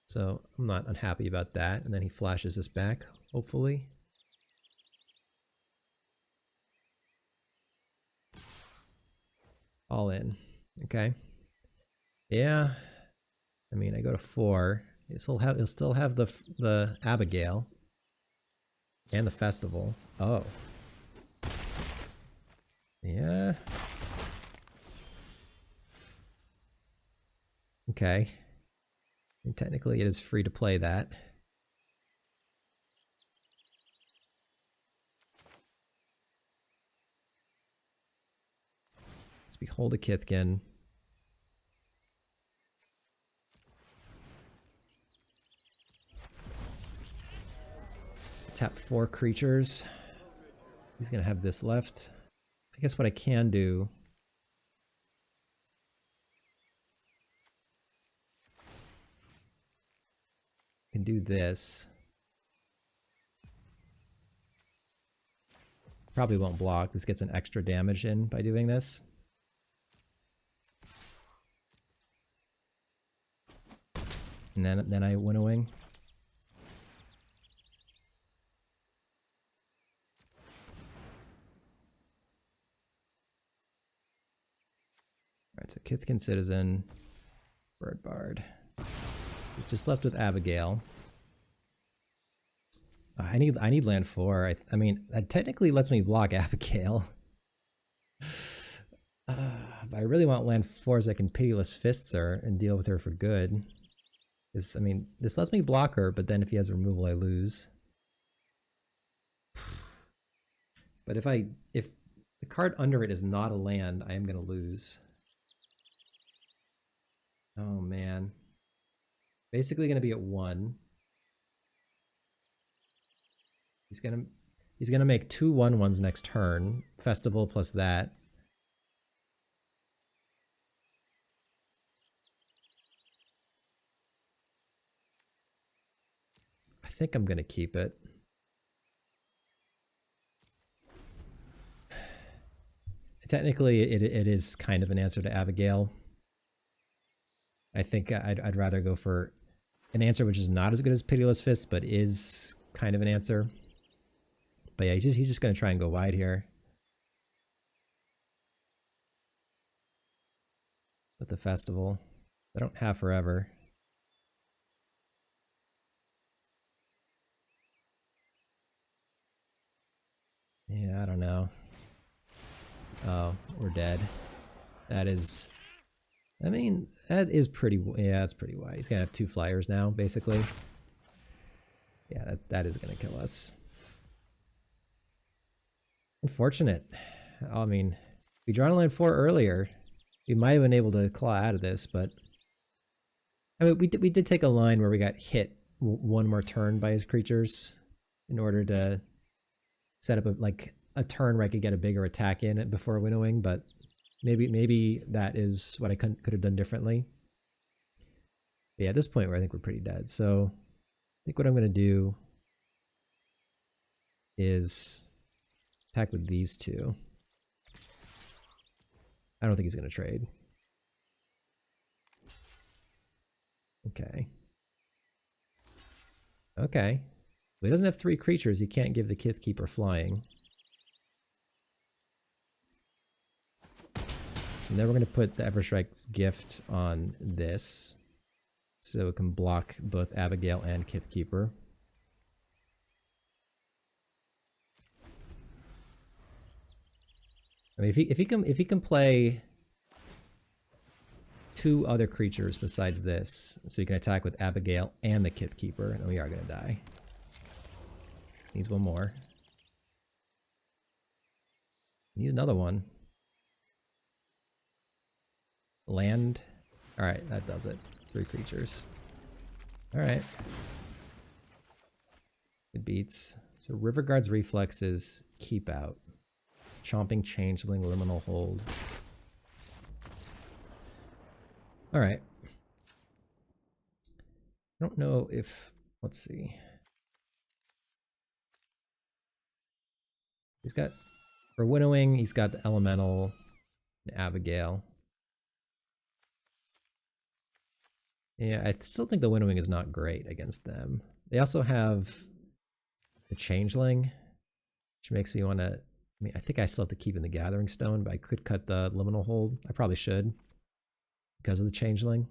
So I'm not unhappy about that. And then he flashes this back, hopefully. All in. Okay. Yeah. I mean, I go to 4. He'll still have the Abigail and the Festival. Oh. Yeah. Okay. And technically, it is free to play that. Let's behold a Kithkin. Tap 4 creatures. He's gonna have this left. I guess what I can do I can do this. Probably won't block. This gets an extra damage in by doing this. And then I Winnowing. Alright, so Kithkin Citizen, Bird Bard. He's just left with Abigail. I need land 4. I mean, that technically lets me block Abigail. But I really want land 4 so I can Pitiless Fists her and deal with her for good. I mean, this lets me block her, but then if he has removal, I lose. But if the card under it is not a land, I am going to lose. Oh, man. Basically going to be at 1. He's gonna make 2 1/1s next turn. Festival plus that. I think I'm gonna keep it. Technically, it is kind of an answer to Abigail. I think I'd rather go for an answer which is not as good as Pitiless Fist, but is kind of an answer. But yeah, he's just gonna try and go wide here. With the festival. I don't have forever. Yeah, I don't know. Oh, we're dead. That is... I mean, that is pretty... Yeah, that's pretty wide. He's gonna have 2 flyers now, basically. Yeah, that is gonna kill us. Unfortunate. I mean, we drawn a line 4 earlier. We might have been able to claw out of this, but... I mean, we did take a line where we got hit 1 more turn by his creatures in order to set up a turn where I could get a bigger attack in it before winnowing, but maybe that is what I could have done differently. But yeah, at this point, I think we're pretty dead. So I think what I'm going to do is attack with these 2. I don't think he's going to trade. Okay. Okay. Well, he doesn't have 3 creatures. He can't give the Kith Keeper flying. And then we're going to put the Everstrike's Gift on this, so it can block both Abigail and Kith Keeper. I mean, if he can play 2 other creatures besides this, so he can attack with Abigail and the Kith Keeper, then we are going to die. Needs 1 more. Needs another one. Land. Alright, that does it. 3 creatures. Alright. It beats. So Riverguard's Reflexes keep out. Chomping Changeling, Liminal Hold. Alright. I don't know if... Let's see. He's got... For winnowing, he's got the Elemental and Abigail. Yeah, I still think the winnowing is not great against them. They also have the Changeling, which makes me want to... I mean, I think I still have to keep in the Gathering Stone, but I could cut the Liminal Hold. I probably should, because of the Changeling.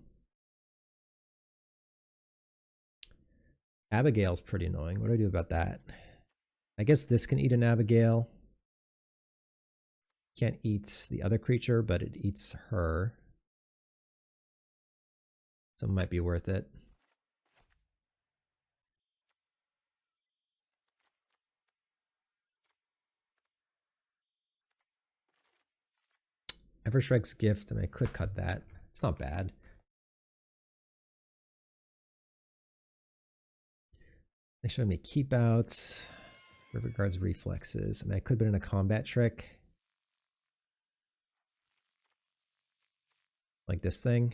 Abigail's pretty annoying. What do I do about that? I guess this can eat an Abigail. Can't eat the other creature, but it eats her. So it might be worth it. Everstrike's Gift, I mean, I could cut that. It's not bad. They showed me keep outs. Riverguard's Reflexes. I mean, I could put in a combat trick. Like this thing.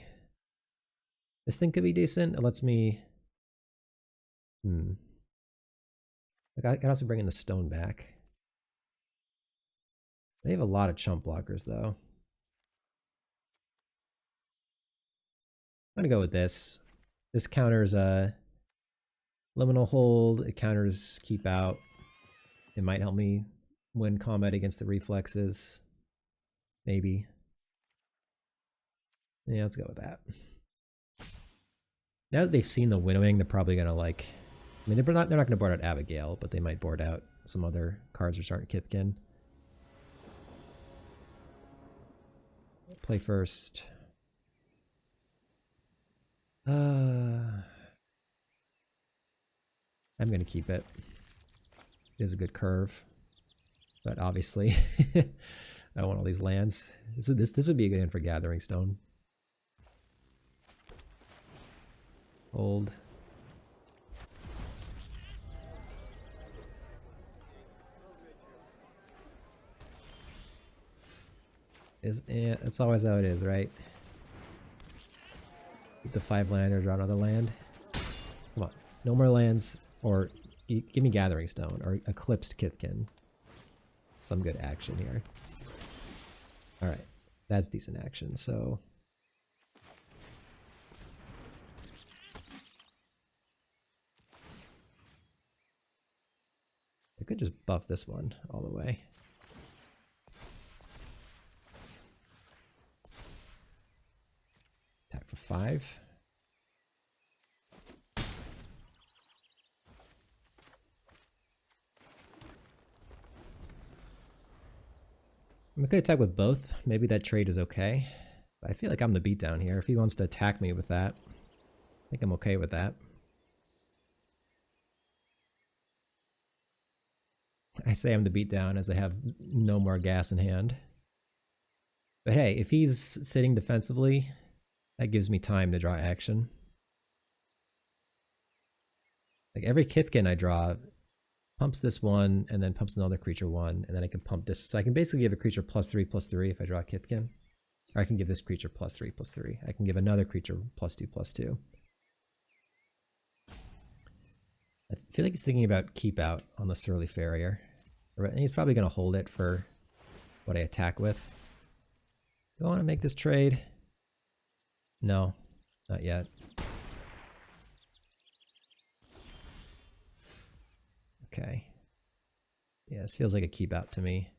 This thing could be decent. It lets me... I can also bring in the stone back. They have a lot of chump blockers, though. I'm gonna go with this. This counters Liminal Hold. It counters Keep Out. It might help me win combat against the Reflexes. Maybe. Yeah, let's go with that. Now that they've seen the winnowing, they're probably gonna like... I mean, they're not gonna board out Abigail, but they might board out some other cards which aren't Kithkin. Play first. I'm going to keep it. It is a good curve. But obviously, I don't want all these lands. This would be a good hand for Gathering Stone. Hold. That's always how it is, right? Keep the 5 land or draw another land. Come on. No more lands. Or give me Gathering Stone or Eclipsed Kithkin. Some good action here. Alright. That's decent action, so... I could just buff this one all the way. Attack for 5. I could attack with both. Maybe that trade is okay. But I feel like I'm the beatdown here. If he wants to attack me with that, I think I'm okay with that. I say I'm the beatdown as I have no more gas in hand. But hey, if he's sitting defensively, that gives me time to draw action. Like every Kithkin I draw pumps this one and then pumps another creature one, and then I can pump this. So I can basically give a creature +3/+3 if I draw a Kithkin. Or I can give this creature +3/+3. I can give another creature +2/+2. I feel like he's thinking about keep out on the Surly Farrier. And he's probably going to hold it for what I attack with. Do I want to make this trade? No, not yet. Okay. Yeah, this feels like a keep out to me.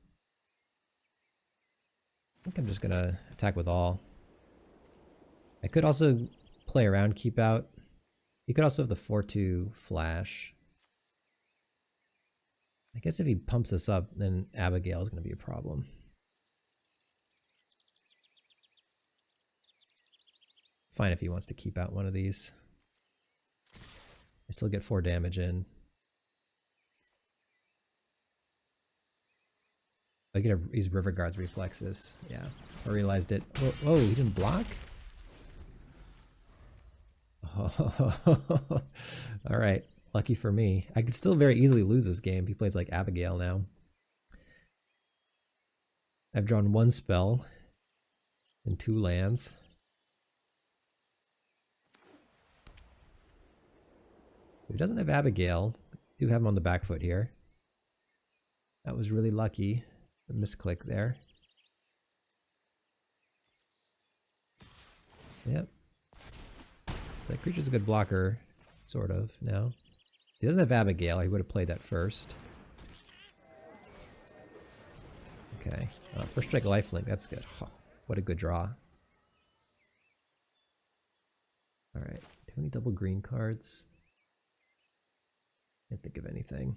I think I'm just going to attack with all. I could also play around keep out. You could also have the 4/2 flash. I guess if he pumps this up, then Abigail is going to be a problem. Fine if he wants to keep out one of these. I still get 4 damage in. I get to use River Guard's reflexes. Yeah, I realized it. Whoa, he didn't block? Oh, all right. Lucky for me. I could still very easily lose this game. He plays like Abigail now. I've drawn 1 spell and 2 lands. If he doesn't have Abigail, I do have him on the back foot here. That was really lucky. A misclick there. Yep. That creature's a good blocker, sort of, now. If he doesn't have Abigail, he would have played that first. Okay. First strike lifelink, that's good. Oh, what a good draw. Alright. Do we have any double green cards? Can't think of anything.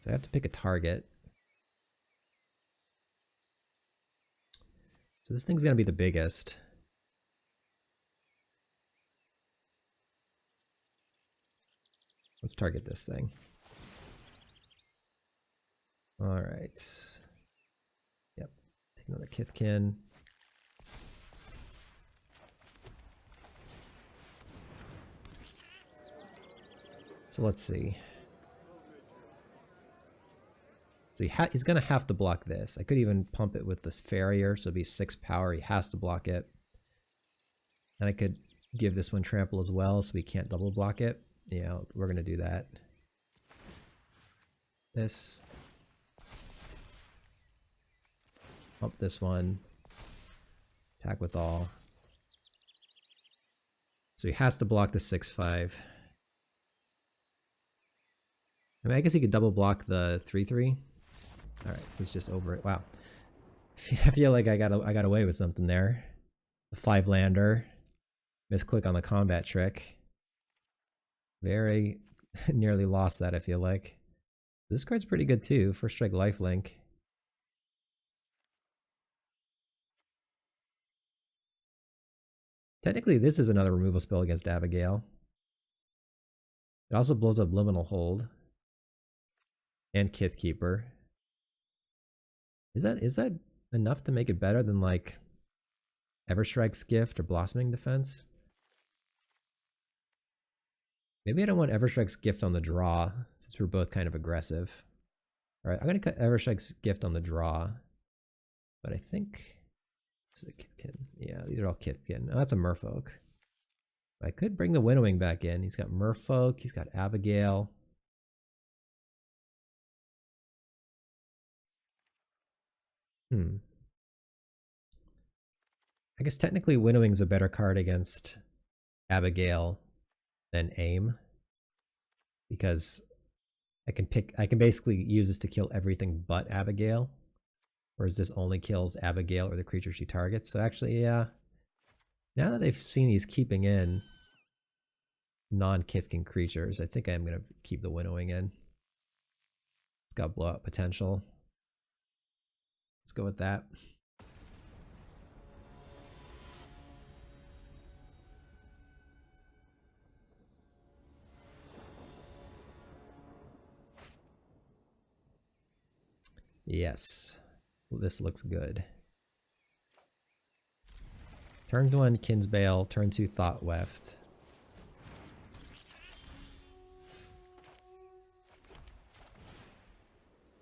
So I have to pick a target. So this thing's going to be the biggest. Let's target this thing. All right. Yep. Take another Kithkin. So let's see. So he's going to have to block this. I could even pump it with this Farrier, so it'd be 6 power. He has to block it. And I could give this one trample as well, so we can't double block it. Yeah, we're going to do that. This. Pump this one. Attack with all. So he has to block the 6/5. I mean, I guess he could double block the 3/3. All right, he's just over it. Wow, I feel like I got away with something there. The 5-lander, misclick on the combat trick. Very nearly lost that. I feel like this card's pretty good too. First strike lifelink. Technically, this is another removal spell against Abigail. It also blows up Liminal Hold and Kithkeeper. Is that enough to make it better than like Everstrike's Gift or Blossoming Defense? Maybe I don't want Everstrike's Gift on the draw, since we're both kind of aggressive. Alright, I'm going to cut Everstrike's Gift on the draw. But I think... This is a Kithkin. Yeah, these are all Kithkin. Oh, that's a Merfolk. I could bring the Winnowing back in. He's got Merfolk, he's got Abigail. I guess technically Winnowing's a better card against Abigail than Aim. Because I can basically use this to kill everything but Abigail. Whereas this only kills Abigail or the creature she targets. So actually, yeah. Now that they've seen he's keeping in non-Kithkin creatures, I think I'm going to keep the Winnowing in. It's got blowout potential. Let's go with that. Yes. Well, this looks good. Turn 1, Kinsbale. Turn 2, Thoughtweft.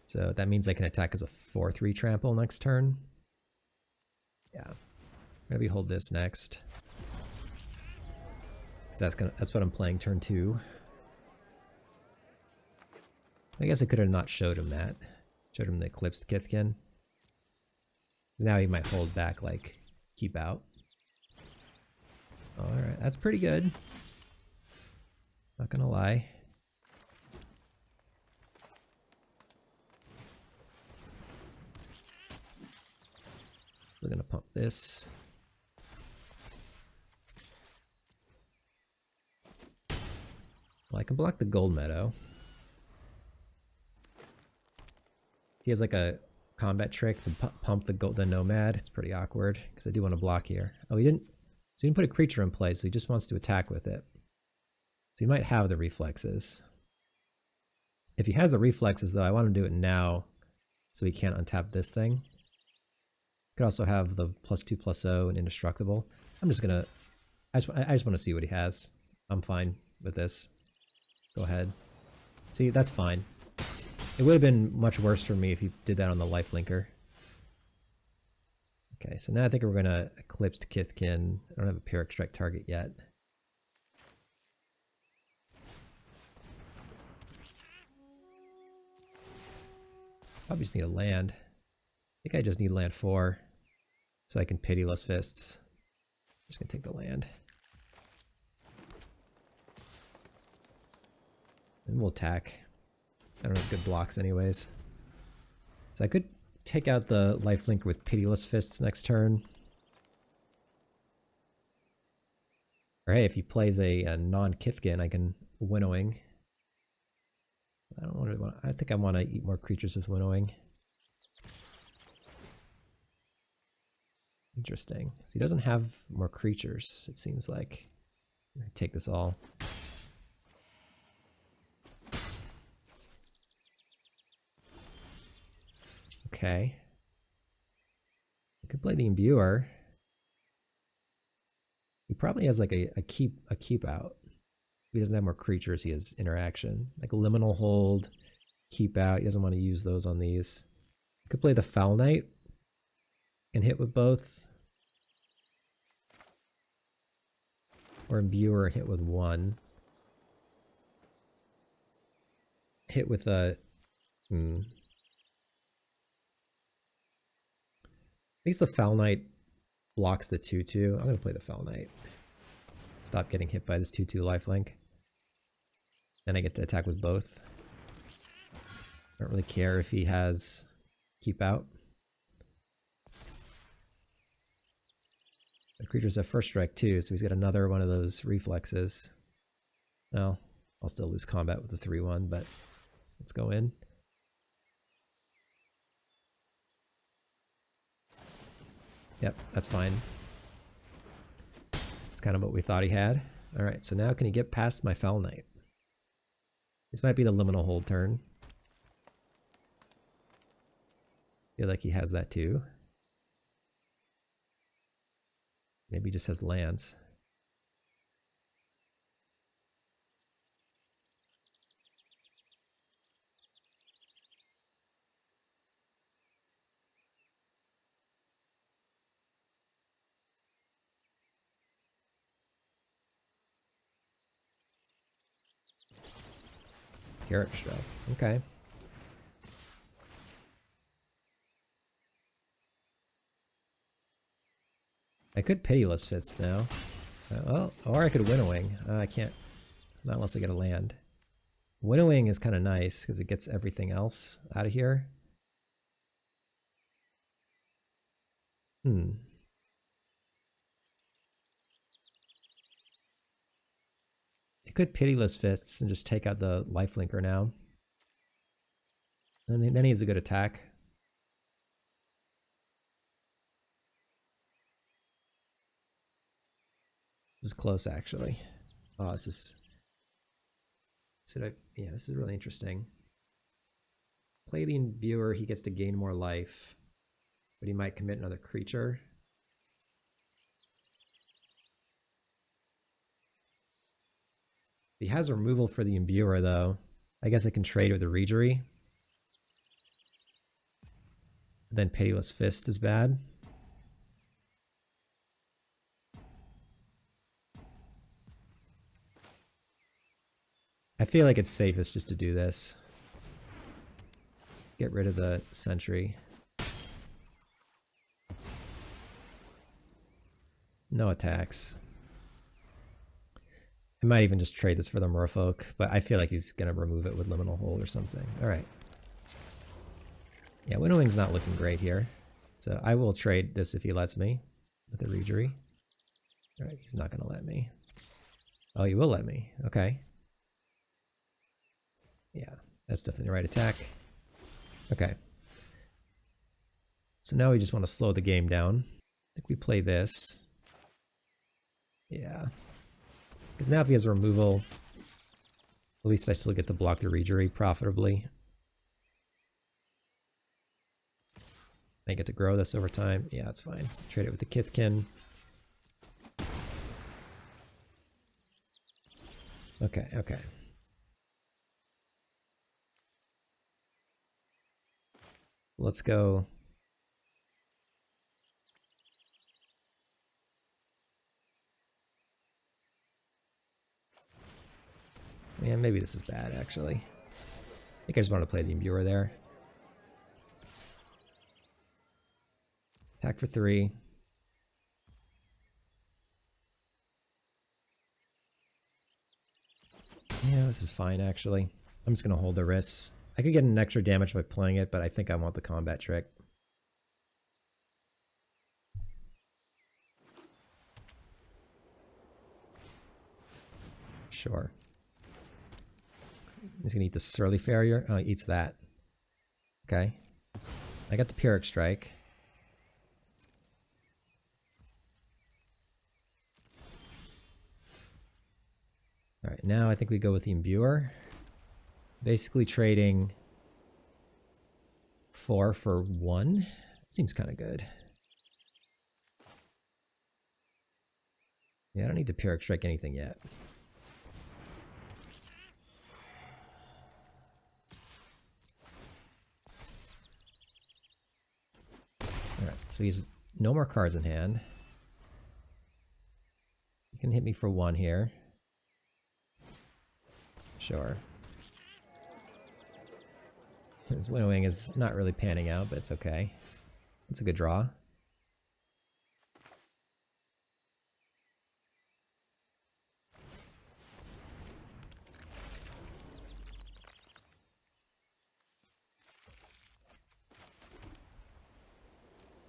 So that means I can attack as a 4/3 trample next turn. Yeah. Maybe hold this next. That's what I'm playing turn 2. I guess I could have not showed him that. Showed him the Eclipsed Kithkin. Now he might hold back, like, keep out. Alright, that's pretty good. Not gonna lie. We're gonna pump this. Well, I can block the Gold Meadow. He has like a combat trick to pump the Nomad. It's pretty awkward because I do want to block here. Oh, he didn't. So he didn't put a creature in play, so he just wants to attack with it. So he might have the reflexes. If he has the reflexes, though, I want him to do it now, so he can't untap this thing. Could also have the +2/+0 and indestructible. I'm just gonna. I just want to see what he has. I'm fine with this. Go ahead. See, that's fine. It would have been much worse for me if he did that on the lifelinker. Okay, so now I think we're gonna Eclipsed Kithkin. I don't have a Pyrrhic Strike target yet. Probably just need a land. I think I just need land 4, so I can Pitiless Fists. I'm just gonna take the land. And we'll attack. I don't have good blocks anyways. So I could take out the lifelink with Pitiless Fists next turn. Or hey, if he plays a non-Kithkin, I can Winnowing. I don't really want. I think I want to eat more creatures with Winnowing. Interesting. So he doesn't have more creatures, it seems like. I take this all. Okay. I could play the Imbuer. He probably has like a keep out. If he doesn't have more creatures, he has interaction. Like a Liminal Hold, keep out. He doesn't want to use those on these. I could play the Foul Knight and hit with both. Or Imbuer and hit with one. Hit with a... At least the Foul Knight blocks the 2/2. I'm going to play the Foul Knight. Stop getting hit by this 2/2 lifelink. Then I get to attack with both. I don't really care if he has keep out. The creatures have first strike too, so he's got another one of those reflexes. Well, I'll still lose combat with the 3/1, but let's go in. Yep, that's fine. kind of what we thought he had. Alright, so now can he get past my Fell Knight? This might be the liminal hold turn. Feel like he has that too. Maybe he just has lands. Carrot Strike. Okay. I could Pitiless Fist now. Well, or I could Winnowing. I can't. Not unless I get a land. Winnowing is kind of nice because it gets everything else out of here. Could Pitiless Fists and just take out the lifelinker now. And then he has a good attack. This is close, actually. Oh, this is... yeah, this is really interesting. Play the Imbuer, he gets to gain more life. But he might commit another creature. He has removal for the Imbuer, though. I guess I can trade with the Reejerey. Then Pitiless Fist is bad. I feel like it's safest just to do this. Get rid of the Sentry. No attacks. I might even just trade this for the Merfolk, but I feel like he's going to remove it with Liminal Hold or something. Alright. Yeah, Winnowing's not looking great here. So I will trade this if he lets me with the Reejerey. Alright, he's not going to let me. Oh, he will let me. Okay. Yeah, that's definitely the right attack. Okay. So now we just want to slow the game down. I think we play this. Yeah. Because now if he has removal, at least I still get to block the Reejerey profitably. I get to grow this over time. Yeah, that's fine. Trade it with the Kithkin. Okay, okay. Let's go. Yeah, maybe this is bad, actually. I think I just want to play the Imbuer there. Attack for 3. Yeah, this is fine, actually. I'm just going to hold the wrists. I could get an extra damage by playing it, but I think I want the combat trick. Sure. He's going to eat the Surly Farrier. Oh, he eats that. Okay. I got the Pyrrhic Strike. Alright, now I think we go with the Imbuer. Basically trading 4 for 1. Seems kind of good. Yeah, I don't need to Pyrrhic Strike anything yet. Alright, so he's no more cards in hand. You can hit me for 1 here. Sure. His Winnowing is not really panning out, but it's okay. It's a good draw.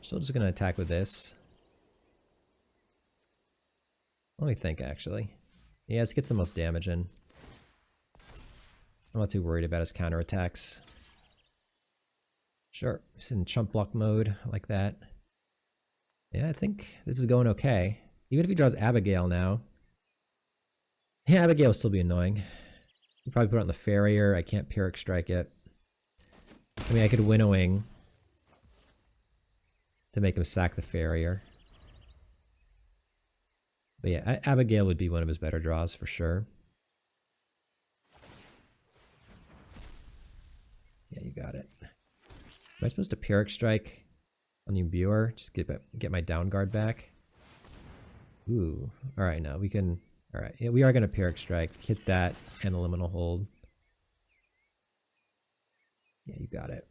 Still just going to attack with this. Let me think, actually. Yeah, this gets the most damage in. I'm not too worried about his counterattacks. Sure, it's in chump block mode, like that. Yeah, I think this is going okay. Even if he draws Abigail now. Yeah, Abigail will still be annoying. You probably put it on the Farrier. I can't Pyrrhic Strike it. I mean, I could Winnowing to make him sack the Farrier. But yeah, Abigail would be one of his better draws for sure. Yeah, you got it. Am I supposed to Pyrrhic Strike on the Imbuer? Just get my down guard back? Ooh. Alright, now we can... Alright, yeah, we are going to Pyrrhic Strike. Hit that and a Liminal Hold. Yeah, you got it.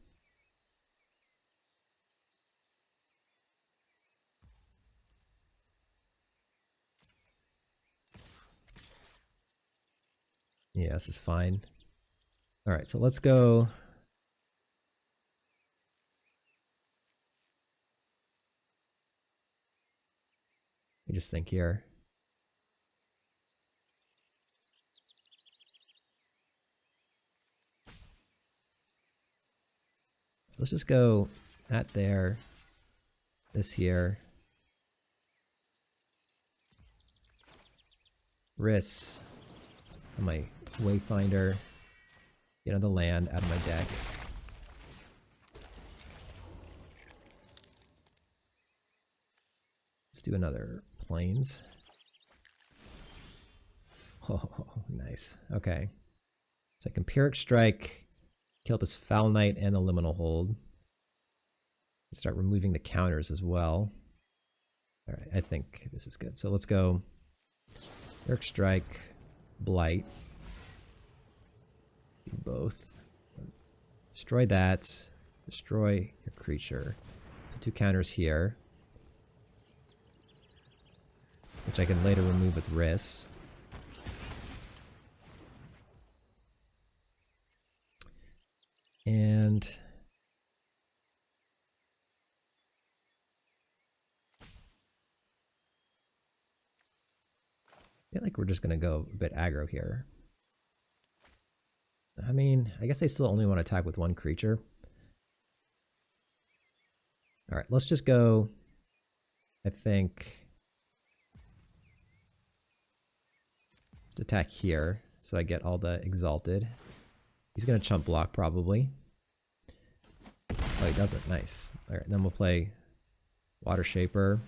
Yeah, this is fine. Alright, so let's go... Let me just think here. Let's just go that there, this here. Riss on my Wayfinder. Get another land out of my deck. Let's do another Plains. Oh, nice. Okay. So I can Pyrrhic Strike, kill up his Foul Knight and the Liminal Hold. Start removing the counters as well. Alright, I think this is good. So let's go Pyrrhic Strike, Blight. Do both. Destroy that. Destroy your creature. Put 2 counters here, which I can later remove with Riss. And I feel like we're just going to go a bit aggro here. I mean, I guess I still only want to attack with 1 creature. Alright, let's just go, I think, just attack here, so I get all the Exalted. He's going to chump block, probably. Oh, he doesn't. Nice. Alright, then we'll play Water Shaper.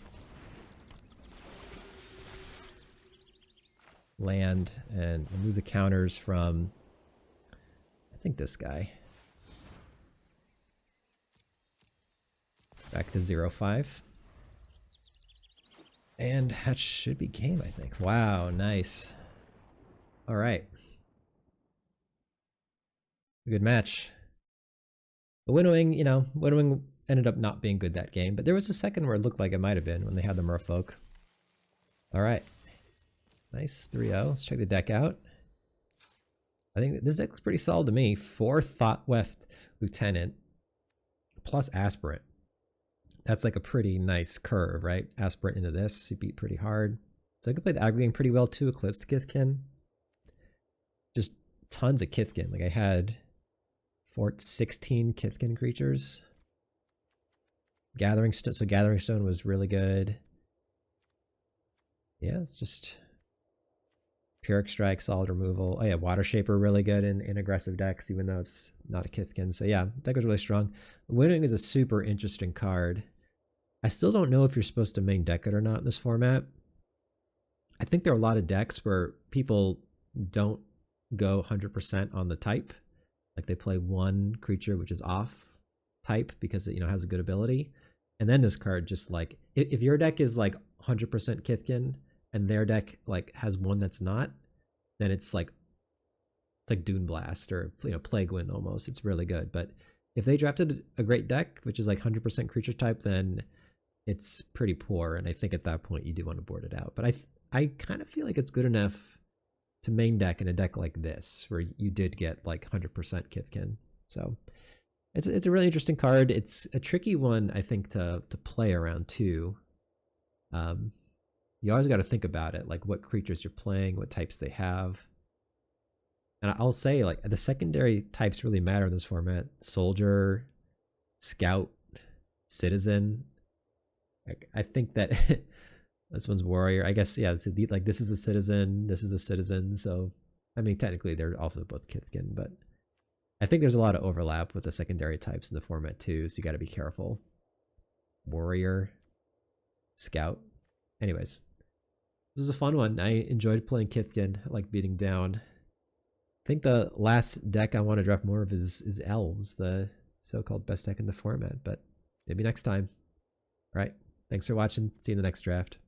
Land, and remove the counters from, I think, this guy. Back to 0-5. And that should be game, I think. Wow, nice. Alright. Good match. The Winnowing, you know, Winnowing ended up not being good that game, but there was a second where it looked like it might have been when they had the Merfolk. Alright. Nice, 3-0. Let's check the deck out. I think this deck looks pretty solid to me. 4 Thoughtweft Lieutenant plus Aspirant. That's like a pretty nice curve, right? Aspirant into this, you beat pretty hard. So I could play the aggro game pretty well too. Eclipsed Kithkin. Just tons of Kithkin. Like I had 16 Kithkin creatures. Gathering Stone was really good. Yeah, it's just Pyrrhic Strike, solid removal. Oh yeah, Water Shaper really good in aggressive decks, even though it's not a Kithkin. So yeah, deck was really strong. Winnowing is a super interesting card. I still don't know if you're supposed to main deck it or not in this format. I think there are a lot of decks where people don't go 100% on the type. Like they play 1 creature which is off type because it, you know, has a good ability. And then this card just like, if your deck is like 100% Kithkin and their deck like has 1 that's not, then it's like Dune Blast or, you know, Plague Wind almost. It's really good. But if they drafted a great deck which is like 100% creature type, then it's pretty poor. And I think at that point you do want to board it out. But I kind of feel like it's good enough to main deck in a deck like this where you did get like 100% Kithkin. So it's a really interesting card. It's a tricky one, I think, to play around too. You always got to think about it, like what creatures you're playing, what types they have. And I'll say, like, the secondary types really matter in this format. Soldier, Scout, Citizen. Like, I think that This one's warrior. I guess, yeah, so like this is a citizen, this is a citizen, so I mean technically they're also both Kithkin, but I think there's a lot of overlap with the secondary types in the format too, so you gotta be careful. Warrior, scout. Anyways. This is a fun one. I enjoyed playing Kithkin. I like beating down. I think the last deck I want to draft more of is Elves, the so-called best deck in the format, but maybe next time. All right. Thanks for watching. See you in the next draft.